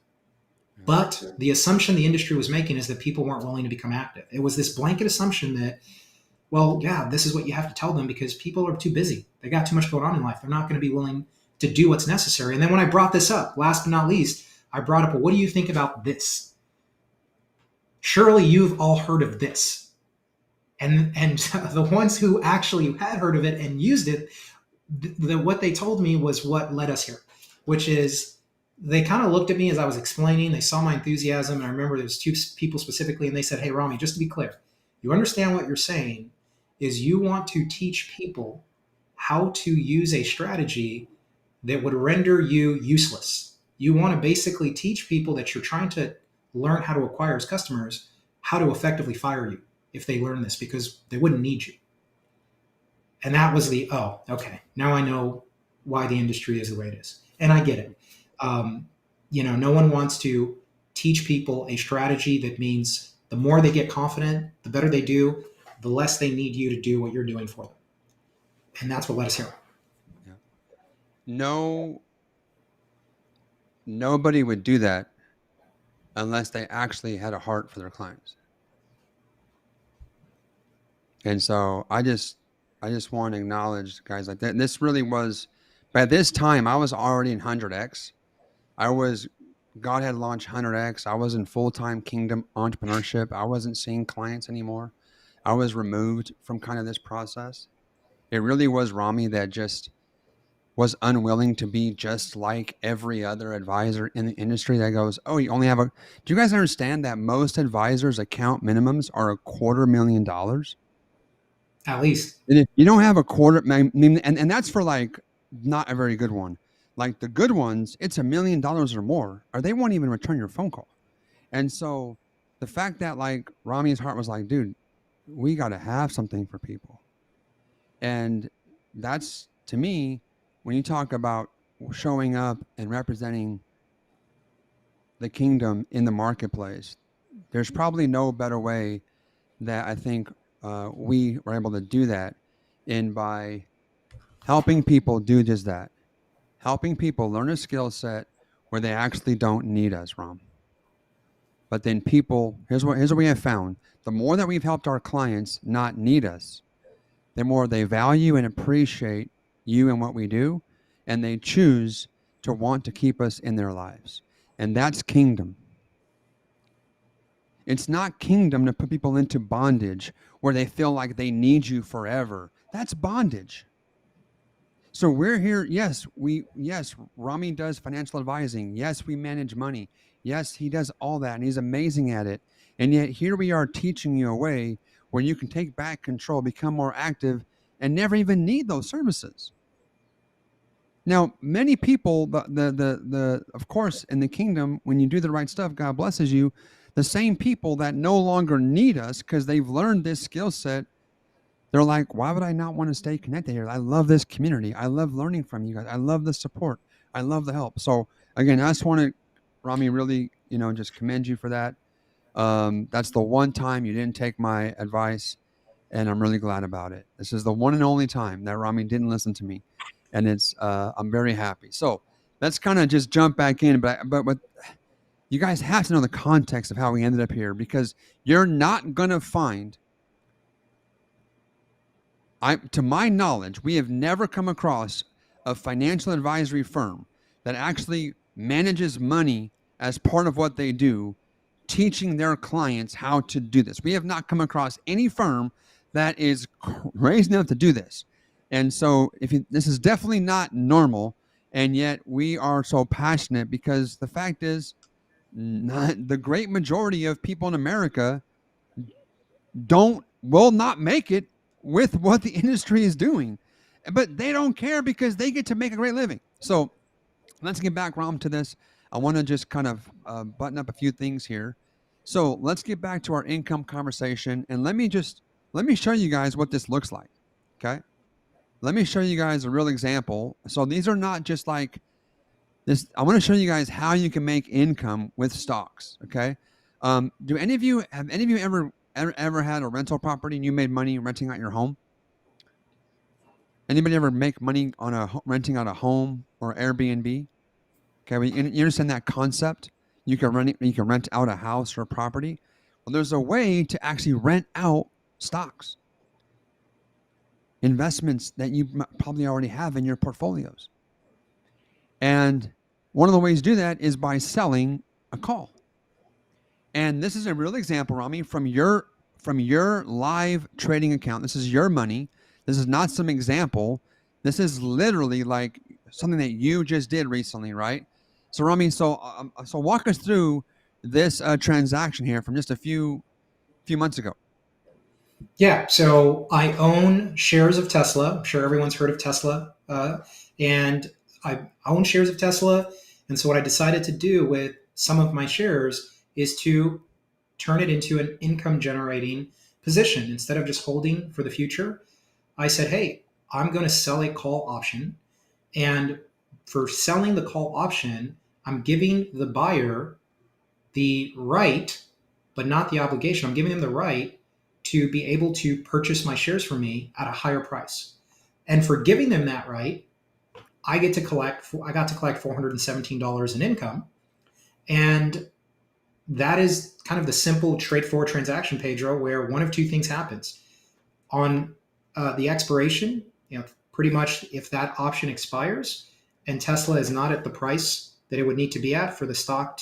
But the assumption the industry was making is that people weren't willing to become active. It was this blanket assumption that, well, yeah, this is what you have to tell them because people are too busy. They got too much going on in life. They're not going to be willing to do what's necessary. And then when I brought this up, last but not least, I brought up, well, what do you think about this? Surely you've all heard of this. And the ones who actually had heard of it and used it, what they told me was what led us here, which is they kind of looked at me as I was explaining. They saw my enthusiasm. And I remember there was two people specifically, and they said, hey, Rami, just to be clear, you understand what you're saying is you want to teach people how to use a strategy that would render you useless. You want to basically teach people that you're trying to learn how to acquire as customers, how to effectively fire you if they learn this, because they wouldn't need you. And that was oh, okay, now I know why the industry is the way it is. And I get it. No one wants to teach people a strategy that means the more they get confident, the better they do, the less they need you to do what you're doing for them. And that's what led us here. Yeah. Nobody would do that unless they actually had a heart for their clients. And so I just want to acknowledge guys like that. This really was, by this time, I was already in 100X. God had launched 100X. I was in full-time kingdom entrepreneurship. I wasn't seeing clients anymore. I was removed from kind of this process. It really was Rami that just was unwilling to be just like every other advisor in the industry that goes, oh, you only have do you guys understand that most advisors' account minimums are $250,000? At least. And if you don't have and that's for like not a very good one. Like the good ones, it's $1 million or more, or they won't even return your phone call. And so the fact that like Rami's heart was like, dude, we got to have something for people. And that's, to me, when you talk about showing up and representing the kingdom in the marketplace, there's probably no better way that I think we were able to do that by helping people do just that. Helping people learn a skill set where they actually don't need us, Ram. But then people, here's what we have found. The more that we've helped our clients not need us, the more they value and appreciate you and what we do, and they choose to want to keep us in their lives. And that's kingdom. It's not kingdom to put people into bondage where they feel like they need you forever. That's bondage. So we're here. Yes, Rami does financial advising. Yes, we manage money. Yes, he does all that, and he's amazing at it. And yet here we are teaching you a way where you can take back control, become more active, and never even need those services. Now, many people, of course, in the kingdom, when you do the right stuff, God blesses you. The same people that no longer need us because they've learned this skill set, they're like, why would I not want to stay connected here? I love this community. I love learning from you guys. I love the support. I love the help. So again, I just want to, Rami, really, just commend you for that. That's the one time you didn't take my advice, and I'm really glad about it. This is the one and only time that Rami didn't listen to me, and I'm very happy. So let's kind of just jump back in, but you guys have to know the context of how we ended up here, because you're not going to find, to my knowledge, we have never come across a financial advisory firm that actually manages money as part of what they do, teaching their clients how to do this. We have not come across any firm that is crazy enough to do this. And so this is definitely not normal, and yet we are so passionate because the fact is, the great majority of people in America will not make it with what the industry is doing, but they don't care because they get to make a great living. So let's get back, Ram, to this. I want to just kind of button up a few things here. So let's get back to our income conversation, and let me show you guys what this looks like. Okay. Let me show you guys a real example. So these are not just like this. I want to show you guys how you can make income with stocks. Okay. Have any of you ever had a rental property and you made money renting out your home? Anybody ever make money on renting out a home or Airbnb? Okay, well, you understand that concept. You can rent out a house or a property. Well, there's a way to actually rent out stocks, investments that you probably already have in your portfolios. And one of the ways to do that is by selling a call. And this is a real example, Rami, from your live trading account. This is your money. This is not some example. This is literally like something that you just did recently, right? So Rami, so walk us through this transaction here from just a few months ago. Yeah, so I own shares of Tesla. I'm sure everyone's heard of Tesla. And I own shares of Tesla. And so what I decided to do with some of my shares is to turn it into an income generating position. Instead of just holding for the future, I said, hey, I'm going to sell a call option. And for selling the call option, I'm giving the buyer the right, but not the obligation. I'm giving them the right to be able to purchase my shares from me at a higher price. And for giving them that right, I got to collect $417 in income. And that is kind of the simple, straightforward transaction, Pedro, where one of two things happens. On the expiration, pretty much if that option expires and Tesla is not at the price that it would need to be at for the stock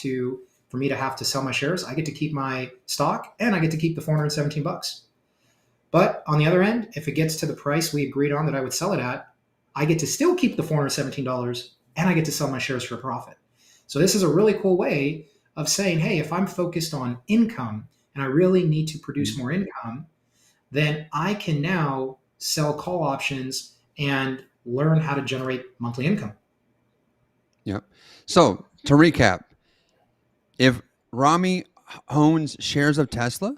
for me to have to sell my shares, I get to keep my stock and I get to keep the $417. But on the other end, if it gets to the price we agreed on that I would sell it at, I get to still keep the $417 and I get to sell my shares for a profit. So this is a really cool way of saying, hey, if I'm focused on income and I really need to produce more income, then I can now sell call options and learn how to generate monthly income. Yep. So to recap, if Rami owns shares of Tesla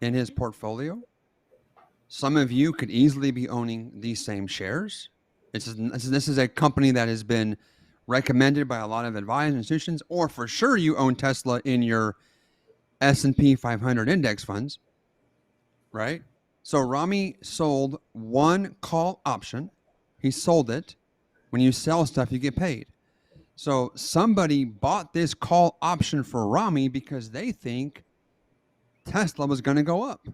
in his portfolio, some of you could easily be owning these same shares. This is a company that has been recommended by a lot of advised institutions, or for sure you own Tesla in your S&P 500 index funds, right? So Rami sold one call option. He sold it. When you sell stuff, you get paid. So somebody bought this call option for Rami because they think Tesla was going to go up.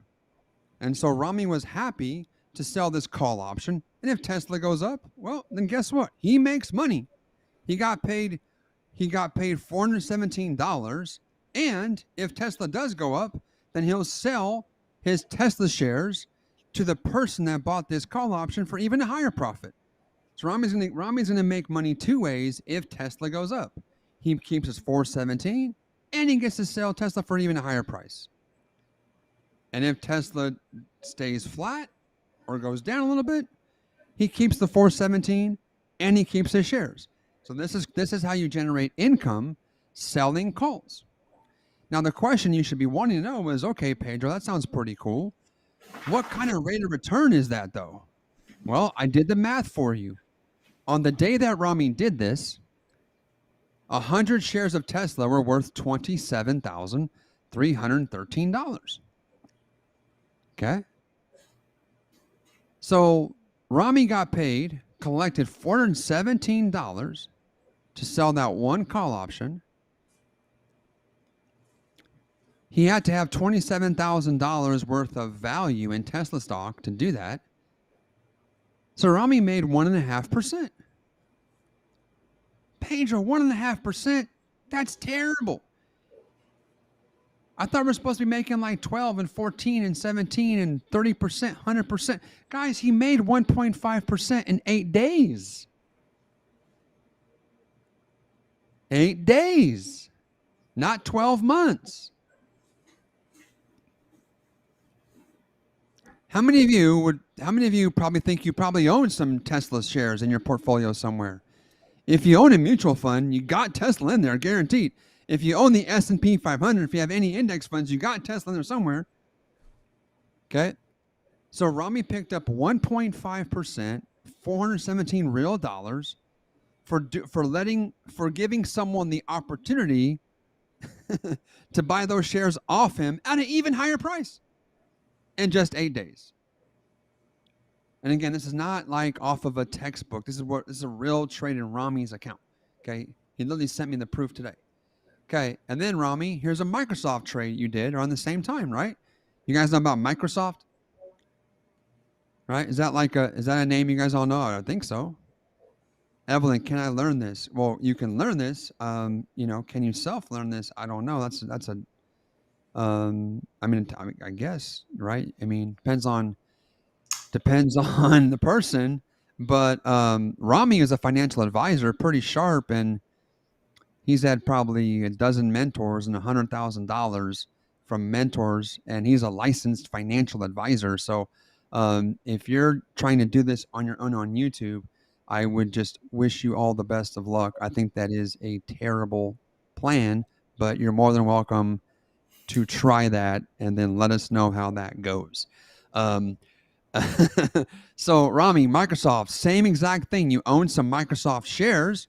And so Rami was happy to sell this call option. And if Tesla goes up, well, then guess what? He makes money. He got paid $417. And if Tesla does go up, then he'll sell his Tesla shares to the person that bought this call option for even a higher profit. So Rami's gonna make money two ways if Tesla goes up. He keeps his $417 and he gets to sell Tesla for even a higher price. And if Tesla stays flat or goes down a little bit, he keeps the $417 and he keeps his shares. So this is how you generate income selling calls. Now the question you should be wanting to know is, okay, Pedro, that sounds pretty cool. What kind of rate of return is that though? Well, I did the math for you. On the day that Rami did this, 100 shares of Tesla were worth $27,313. Okay? So Rami got paid, collected $417 to sell that one call option. He had to have $27,000 worth of value in Tesla stock to do that. So Rami made 1.5%. Pedro, 1.5%? That's terrible. I thought we were supposed to be making like 12 and 14 and 17 and 30%, 100%. Guys, he made 1.5% in 8 days. 8 days, not 12 months. How many of you probably think you probably own some Tesla shares in your portfolio somewhere? If you own a mutual fund, you got Tesla in there, guaranteed. if you own the S&P 500, if you have any index funds, you got Tesla in there somewhere. Okay. So Rami picked up 1.5%, 417 real dollars for giving someone the opportunity to buy those shares off him at an even higher price in just 8 days. And again, this is not like off of a textbook. This is a real trade in Rami's account. Okay. He literally sent me the proof today. Okay. And then Rami, here's a Microsoft trade you did around the same time, right? You guys know about Microsoft? Right? Is that a name you guys all know? I don't think so. Evelyn, can I learn this? Well, you can learn this. Can you self-learn this? I don't know. I guess, right? I mean, depends on the person, but Rami is a financial advisor, pretty sharp, and he's had probably a dozen mentors and $100,000 from mentors, and he's a licensed financial advisor. So if you're trying to do this on your own on YouTube, I would just wish you all the best of luck. I think that is a terrible plan, but you're more than welcome to try that and then let us know how that goes. So Rami, Microsoft, same exact thing. You own some Microsoft shares.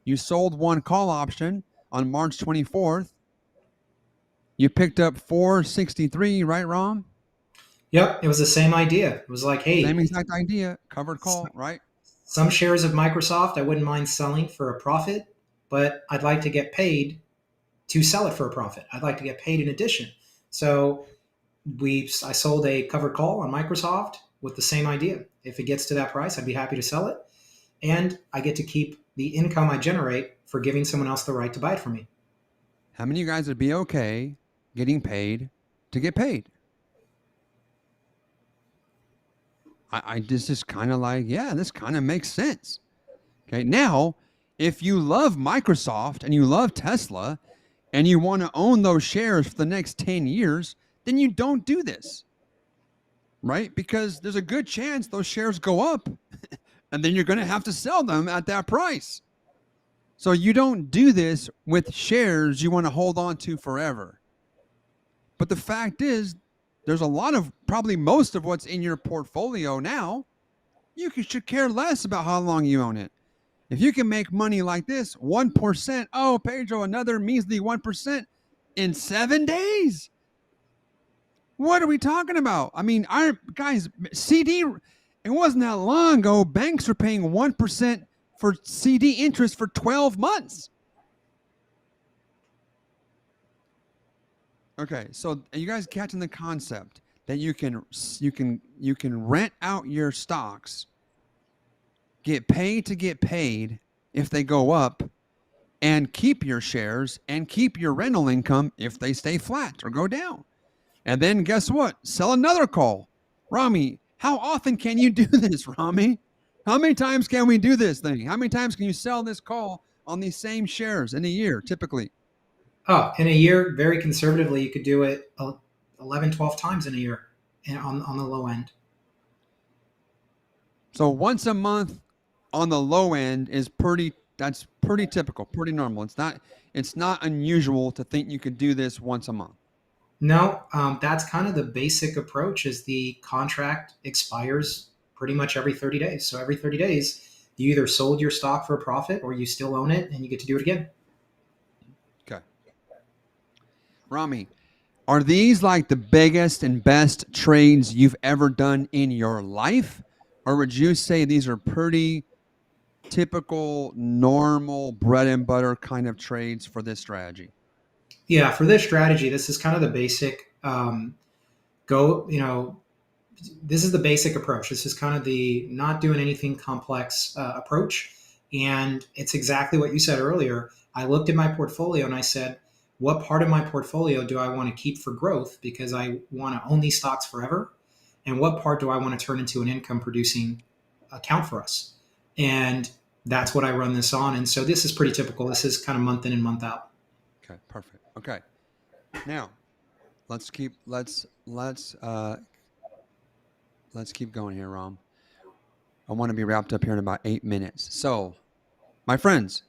You sold one call option on March 24th. You picked up 463, right, Rom? Yep, it was the same idea. It was like, hey, Same exact idea, covered call, right? Some shares of Microsoft I wouldn't mind selling for a profit, but I'd like to get paid to sell it for a profit. I'd like to get paid in addition. So I sold a covered call on Microsoft with the same idea. If it gets to that price, I'd be happy to sell it. And I get to keep the income I generate for giving someone else the right to buy it from me. How many of you guys would be okay getting paid to get paid? This is kind of like, yeah, this kind of makes sense. Okay. Now, if you love Microsoft and you love Tesla and you want to own those shares for the next 10 years, then you don't do this, right? Because there's a good chance those shares go up and then you're going to have to sell them at that price. So you don't do this with shares you want to hold on to forever. But the fact is, there's a lot of, probably most of what's in your portfolio now, you should care less about how long you own it. If you can make money like this, 1%, oh, Pedro, another measly 1% in 7 days. What are we talking about? I mean, guys, CD, it wasn't that long ago, banks were paying 1% for CD interest for 12 months. Okay, so are you guys catching the concept that you can rent out your stocks, get paid to get paid if they go up, and keep your shares and keep your rental income if they stay flat or go down? And then guess what? Sell another call. Rami, how often can you do this, Rami? How many times can we do this thing? How many times can you sell this call on these same shares in a year, typically? Oh, in a year, very conservatively, you could do it 11, 12 times in a year on the low end. So once a month on the low end that's pretty typical, pretty normal. It's not unusual to think you could do this once a month. No, that's kind of the basic approach. Is the contract expires pretty much every 30 days. So every 30 days, you either sold your stock for a profit or you still own it and you get to do it again. Okay. Rami, are these like the biggest and best trades you've ever done in your life? Or would you say these are pretty typical, normal, bread and butter kind of trades for this strategy? Yeah, for this strategy, this is kind of the basic this is the basic approach. This is kind of the not doing anything complex approach. And it's exactly what you said earlier. I looked at my portfolio and I said, what part of my portfolio do I want to keep for growth because I want to own these stocks forever? And what part do I want to turn into an income producing account for us? And that's what I run this on. And so this is pretty typical. This is kind of month in and month out. Okay, perfect. Okay. Now, let's keep going here, Rom. I want to be wrapped up here in about 8 minutes. So, my friends,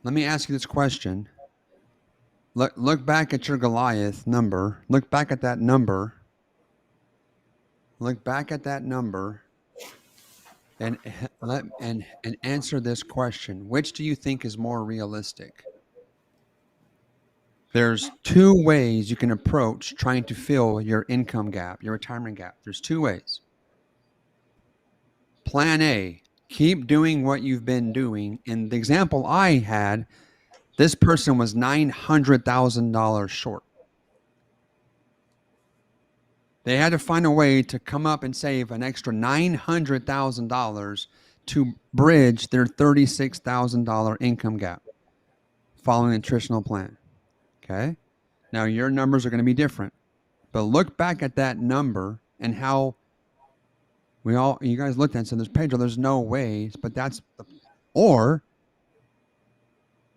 Let me ask you this question. Look back at your Goliath number. Look back at that number. Look back at that number and answer this question. Which do you think is more realistic? There's two ways you can approach trying to fill your income gap, your retirement gap. There's two ways. Plan A, keep doing what you've been doing. In the example I had, this person was $900,000 short. They had to find a way to come up and save an extra $900,000 to bridge their $36,000 income gap following the nutritional plan. Okay? Now, your numbers are going to be different, but look back at that number and how you guys looked at it and said, there's Pedro, there's no ways, but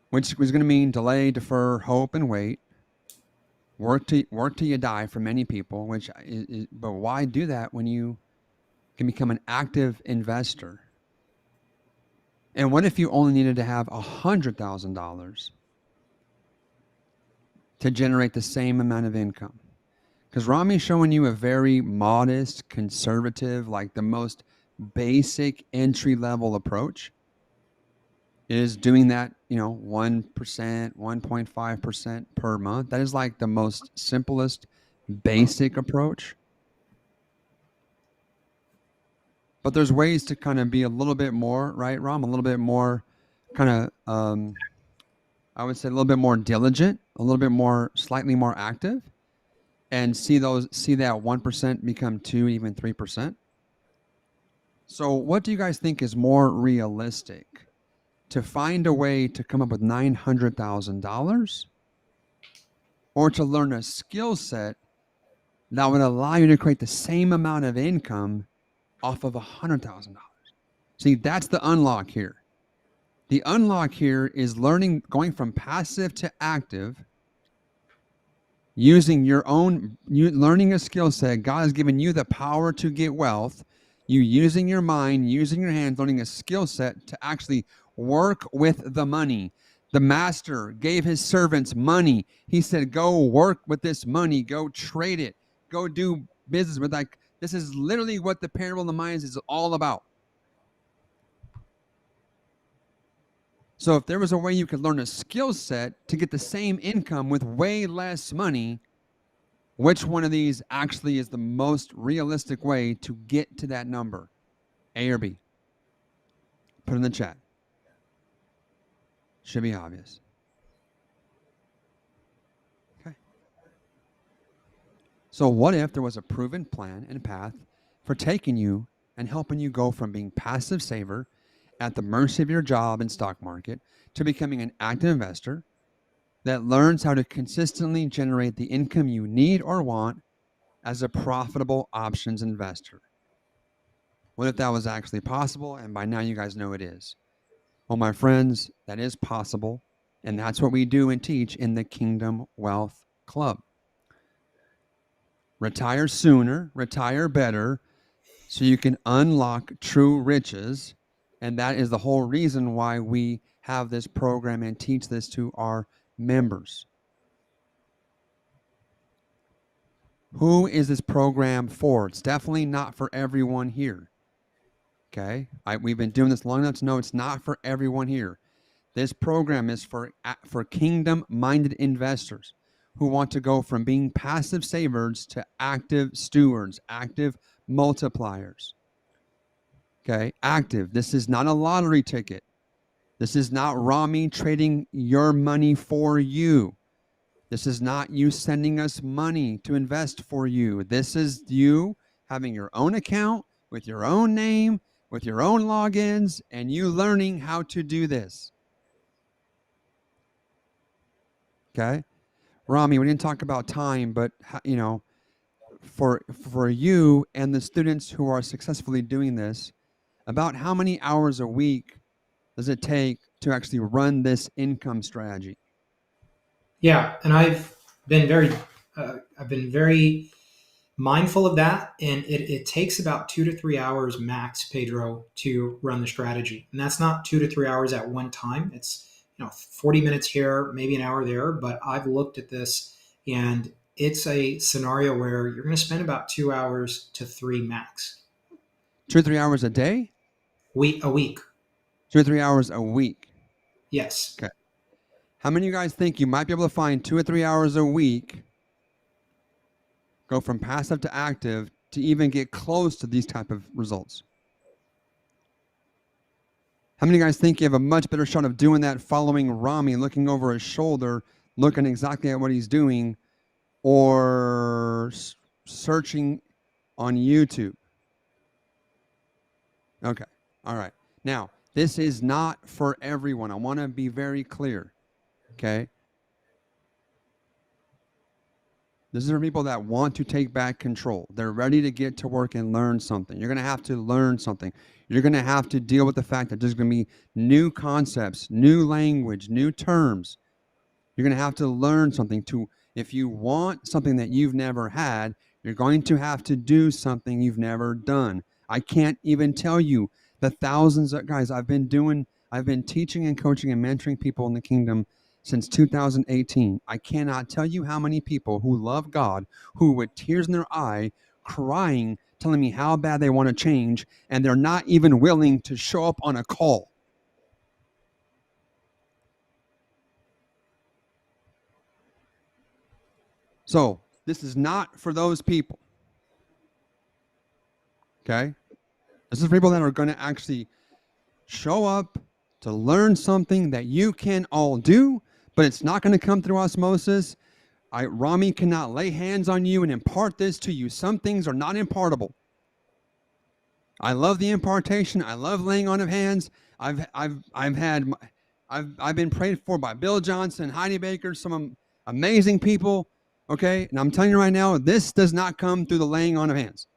which was going to mean delay, defer, hope, and wait. Work till you die for many people, but why do that when you can become an active investor? And what if you only needed to have $100,000 to generate the same amount of income? Because Rami's showing you a very modest, conservative, like the most basic entry-level approach is doing that, 1%, 1.5% per month. That is like the most simplest, basic approach. But there's ways to kind of be a little bit more, right, Ram? A little bit more kind of, I would say a little bit more diligent, a little bit more, slightly more active, and see that 1% become 2, even 3%. So what do you guys think is more realistic? To find a way to come up with $900,000 or to learn a skill set that would allow you to create the same amount of income off of $100,000? See, that's the unlock here. The unlock here is going from passive to active, learning a skill set. God has given you the power to get wealth. You using your mind, using your hands, learning a skill set to actually work with the money. The master gave his servants money. He said, go work with this money, go trade it, go do business with. This is literally what the parable of the mines is all about. So if there was a way you could learn a skill set to get the same income with way less money, which one of these actually is the most realistic way to get to that number? A or B? Put it in the chat. Should be obvious. Okay. So what if there was a proven plan and path for taking you and helping you go from being passive saver at the mercy of your job and stock market to becoming an active investor that learns how to consistently generate the income you need or want as a profitable options investor? What if that was actually possible? And by now you guys know it is. Well, my friends, that is possible. And that's what we do and teach in the Kingdom Wealth Club. Retire sooner, retire better, so you can unlock true riches. And that is the whole reason why we have this program and teach this to our members. Who is this program for? It's definitely not for everyone here. Okay, we've been doing this long enough to know it's not for everyone here. This program is for kingdom-minded investors who want to go from being passive savers to active stewards, active multipliers. Okay, active. This is not a lottery ticket. This is not Rami trading your money for you. This is not you sending us money to invest for you. This is you having your own account with your own name, with your own logins, and you learning how to do this. Okay? Rami, we didn't talk about time, but for you and the students who are successfully doing this, about how many hours a week does it take to actually run this income strategy? Yeah, and I've been very mindful of that, and it takes about 2 to 3 hours max, Pedro, to run the strategy. And that's not 2 to 3 hours at one time. It's 40 minutes here, maybe an hour there. But I've looked at this, and it's a scenario where you're going to spend about 2 hours to 3 max. 2 or 3 hours a day? A week. 2 or 3 hours a week. Yes. Okay. How many of you guys think you might be able to find 2 or 3 hours a week, go from passive to active, to even get close to these type of results? How many of you guys think you have a much better shot of doing that following Rami, looking over his shoulder, looking exactly at what he's doing, or searching on YouTube? Okay. All right. Now, this is not for everyone. I want to be very clear. Okay. This is for people that want to take back control. They're ready to get to work and learn something. You're going to have to learn something. You're going to have to deal with the fact that there's going to be new concepts, new language, new terms. You're going to have to learn something. If you want something that you've never had, you're going to have to do something you've never done. I can't even tell you the thousands of guys I've been teaching and coaching and mentoring people in the kingdom since 2018. I cannot tell you how many people who love God, who with tears in their eye, crying, telling me how bad they want to change, and they're not even willing to show up on a call. So this is not for those people. Okay? This is for people that are going to actually show up to learn something that you can all do, but it's not going to come through osmosis. Rami cannot lay hands on you and impart this to you. Some things are not impartable. I love the impartation. I love laying on of hands. I've been prayed for by Bill Johnson, Heidi Baker, some amazing people. Okay, and I'm telling you right now, this does not come through the laying on of hands.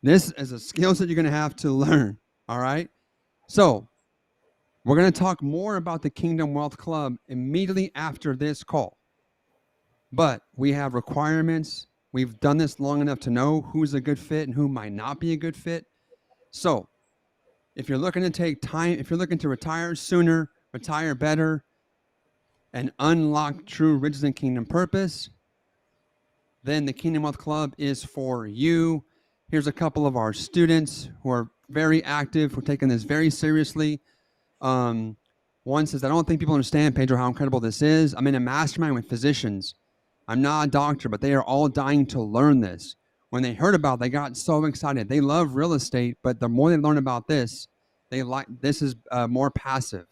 This is a skill set you're going to have to learn. All right. So we're going to talk more about the Kingdom Wealth Club immediately after this call. But we have requirements. We've done this long enough to know who's a good fit and who might not be a good fit. So if you're looking to take time, if you're looking to retire sooner, retire better, and unlock true riches and kingdom purpose, then the Kingdom Wealth Club is for you. Here's a couple of our students who are very active. We're taking this very seriously. One says, I don't think people understand, Pedro, how incredible this is. I'm in a mastermind with physicians. I'm not a doctor, but they are all dying to learn this. When they heard about it, they got so excited. They love real estate, but the more they learn about this, this is more passive.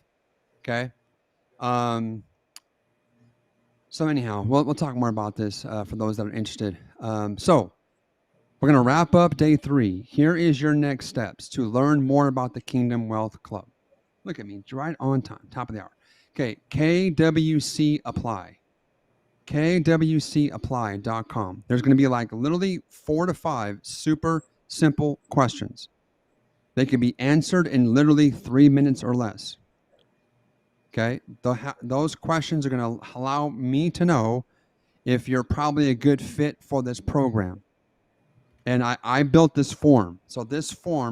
Okay. So anyhow, we'll talk more about this for those that are interested. So we're going to wrap up day 3. Here is your next steps to learn more about the Kingdom Wealth Club. Look at me, right on time, top of the hour. Okay, KWC Apply. KWCapply.com. There's going to be like literally 4 to 5 super simple questions. They can be answered in literally 3 minutes or less. Okay, those questions are going to allow me to know if you're probably a good fit for this program. And I built this form. So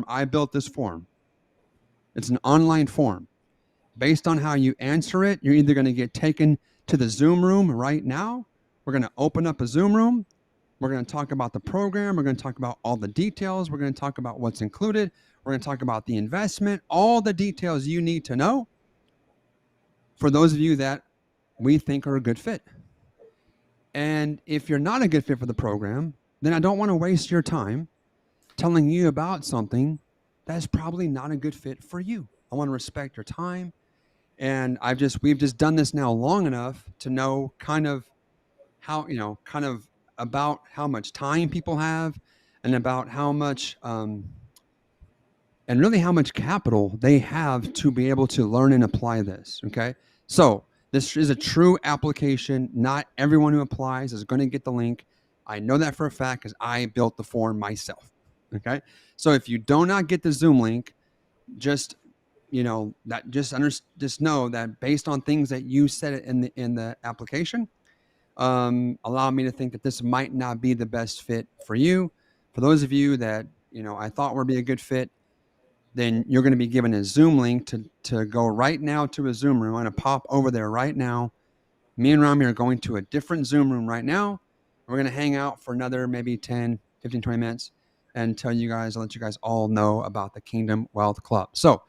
I built this form. It's an online form. Based on how you answer it, you're either going to get taken to the Zoom room right now. We're going to open up a Zoom room. We're going to talk about the program. We're going to talk about all the details. We're going to talk about what's included. We're going to talk about the investment, all the details you need to know for those of you that we think are a good fit. And if you're not a good fit for the program, then I don't want to waste your time telling you about something that's probably not a good fit for you. I want to respect your time. And we've just done this now long enough to know kind of how, about how much time people have and about how much, and really how much capital they have to be able to learn and apply this. Okay. So this is a true application. Not everyone who applies is going to get the link. I know that for a fact because I built the form myself. Okay. So if you do not get the Zoom link, just know that based on things that you said in the application, allow me to think that this might not be the best fit for you. For those of you that I thought would be a good fit, then you're going to be given a Zoom link to go right now to a Zoom room. I'm going to pop over there right now. Me and Rami are going to a different Zoom room right now. We're going to hang out for another maybe 10, 15, 20 minutes and let you guys all know about the Kingdom Wealth Club. So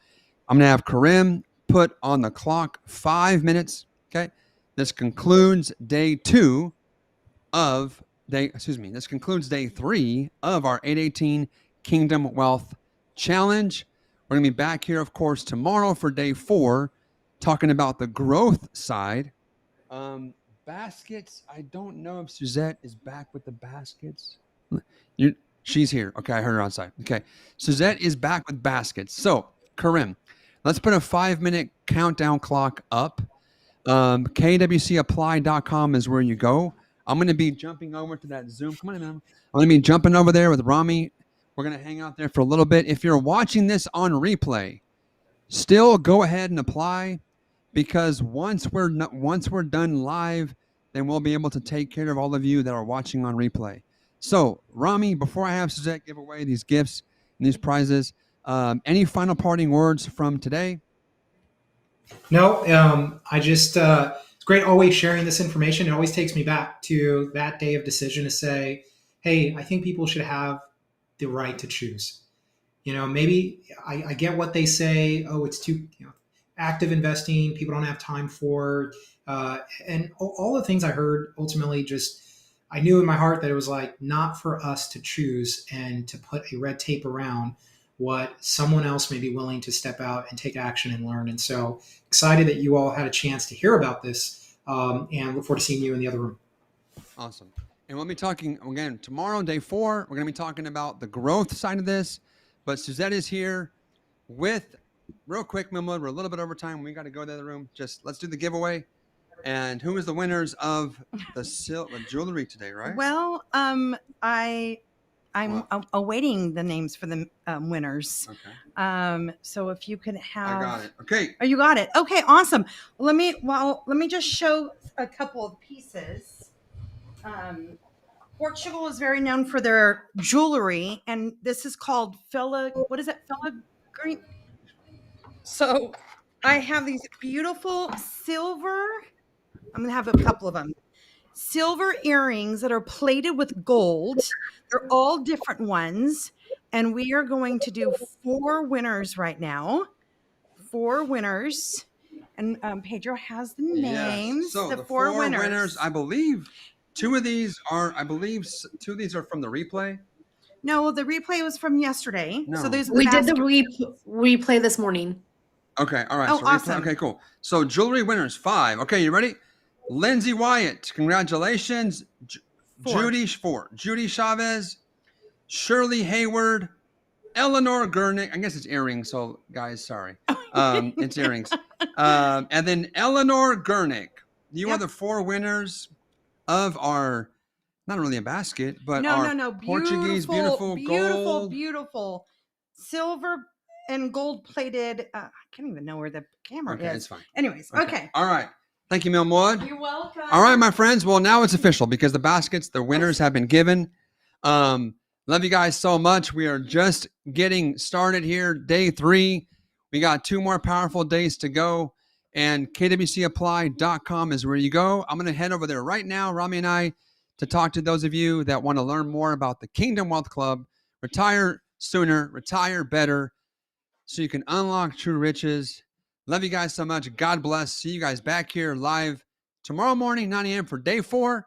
I'm going to have Karim put on the clock 5 minutes. Okay. This concludes day 3 of our 818 Kingdom Wealth Challenge. We're going to be back here, of course, tomorrow for day 4, talking about the growth side. Baskets. I don't know if Suzette is back with the baskets. She's here. Okay, I heard her outside. Okay, Suzette is back with baskets. So, Karim, let's put a 5-minute countdown clock up. kwcapply.com is where you go. I'm going to be jumping over to that Zoom. Come on, man. I'm going to be jumping over there with Rami. We're going to hang out there for a little bit. If you're watching this on replay, still go ahead and apply, because once we're done live, then we'll be able to take care of all of you that are watching on replay. So, Rami, before I have Suzette give away these gifts and these prizes, any final parting words from today? No, I just, it's great always sharing this information. It always takes me back to that day of decision to say, hey, I think people should have the right to choose. Maybe I get what they say. Oh, it's too, active investing. People don't have time for, and all the things I heard ultimately just, I knew in my heart that it was like not for us to choose and to put a red tape around what someone else may be willing to step out and take action and learn. And so excited that you all had a chance to hear about this, and look forward to seeing you in the other room. Awesome. And we'll be talking again tomorrow, day 4. We're going to be talking about the growth side of this. But Suzette is here with, real quick, Mimla, we're a little bit over time. We got to go to the other room. Just let's do the giveaway. And who is the winners of the jewelry today, right? Well, I'm awaiting the names for the winners. Okay. So if you could have, I got it. Okay. Oh, you got it. Okay, awesome. Let me just show a couple of pieces. Portugal is very known for their jewelry, and this is called filigree. So I have these beautiful silver. I'm gonna have a couple of them. Silver earrings that are plated with gold. They're all different ones. And we are going to do 4 winners right now. 4 winners. And Pedro has the names. Yes. So the 4 winners. I believe 2 of these are from the replay. No, the replay was from yesterday. No. So there's We did the replay this morning. Okay. All right. Oh, so awesome. Okay, cool. So jewelry winners, 5. Okay, you ready? Lindsay Wyatt, congratulations. 4. Judy Chavez, Shirley Hayward, Eleanor Gurnick. I guess it's earrings, so guys, sorry. It's earrings. And then Eleanor Gurnick. You are the 4 winners of our, not really a basket, but our Portuguese beautiful silver and gold plated. I can't even know where the camera is. Okay, it's fine. Anyways, okay. All right. Thank you, Milmwood. You're welcome. All right, my friends. Well, now it's official because the baskets, the winners have been given. Love you guys so much. We are just getting started here. Day 3. We got 2 more powerful days to go. And kwcapply.com is where you go. I'm going to head over there right now, Rami and I, to talk to those of you that want to learn more about the Kingdom Wealth Club. Retire sooner, retire better, so you can unlock true riches. Love you guys so much. God bless. See you guys back here live tomorrow morning, 9 a.m. for day 4.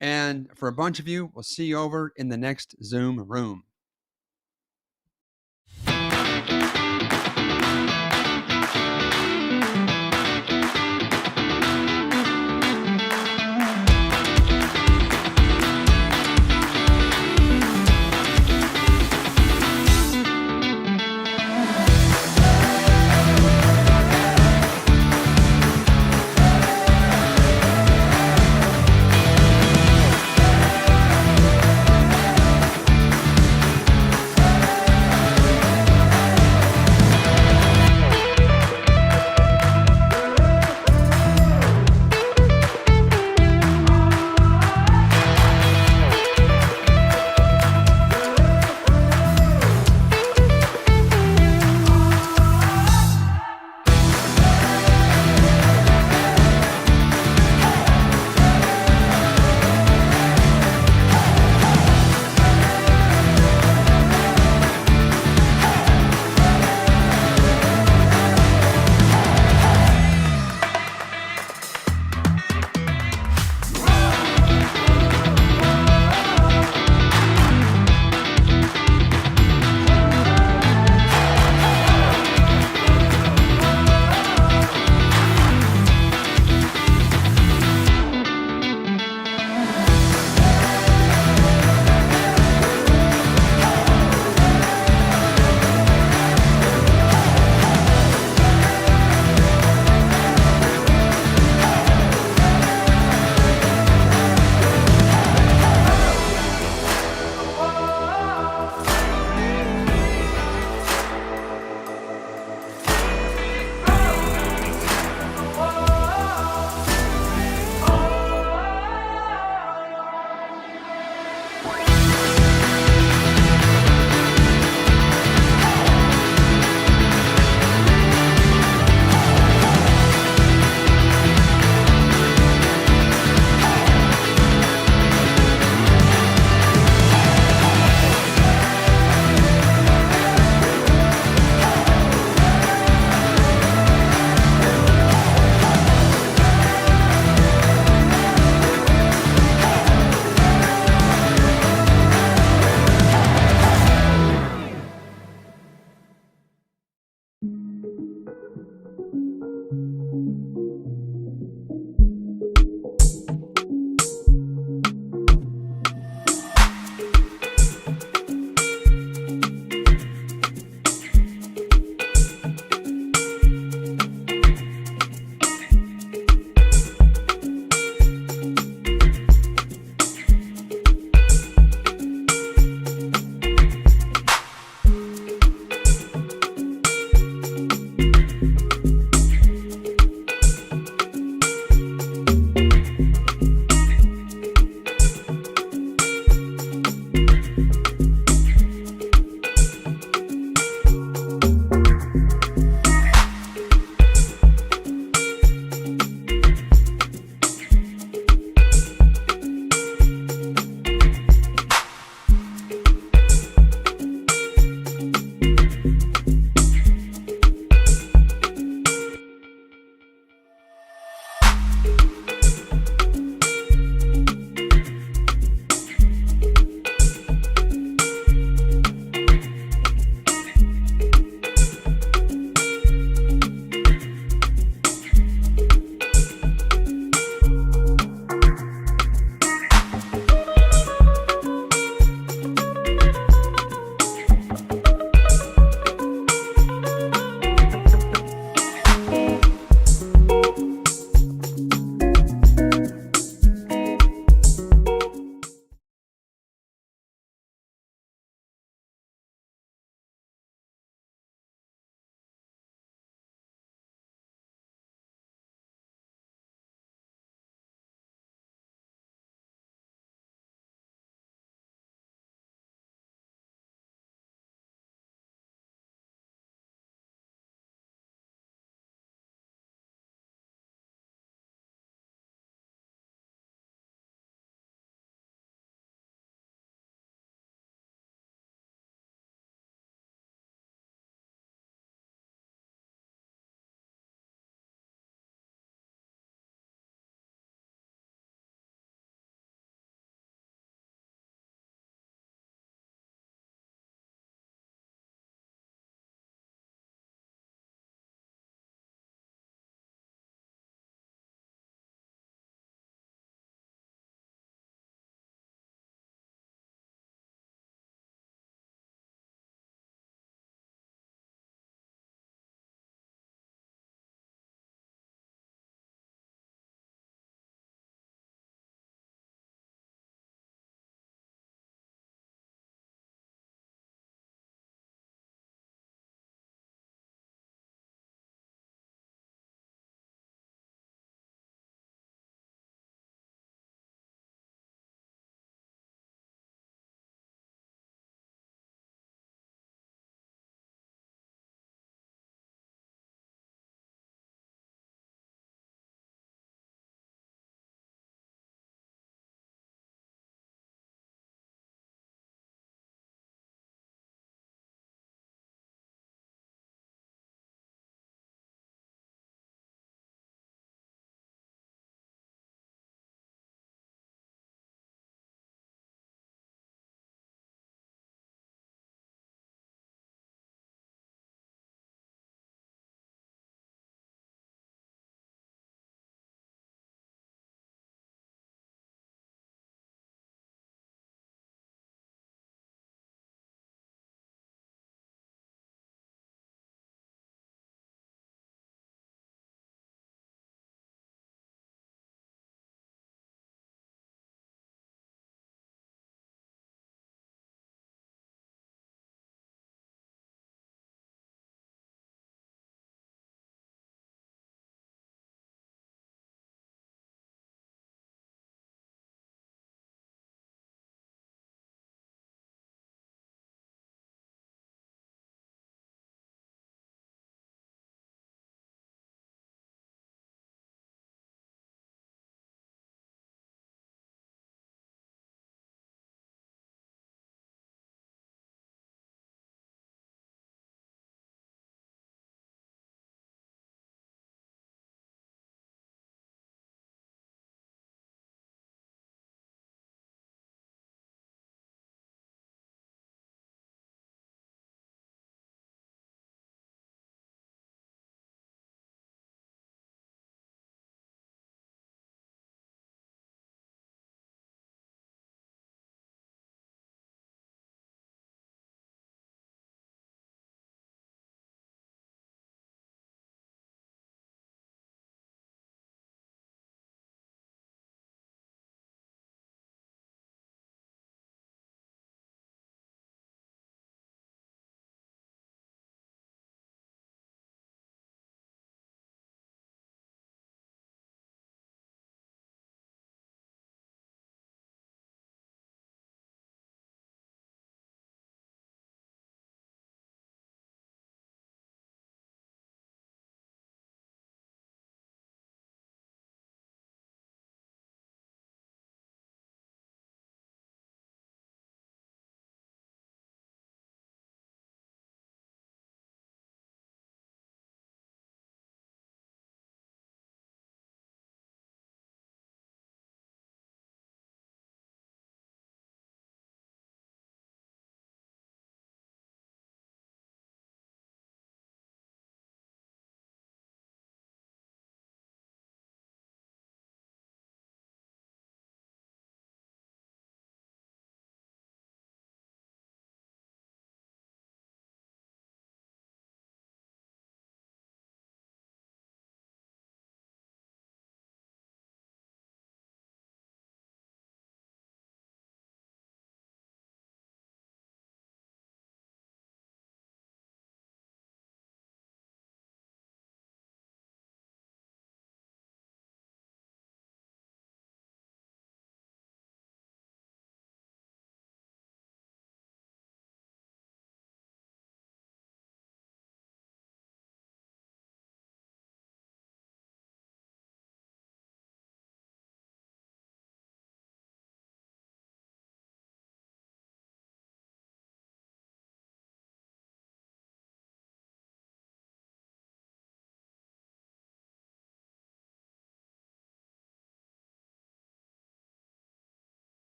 And for a bunch of you, we'll see you over in the next Zoom room.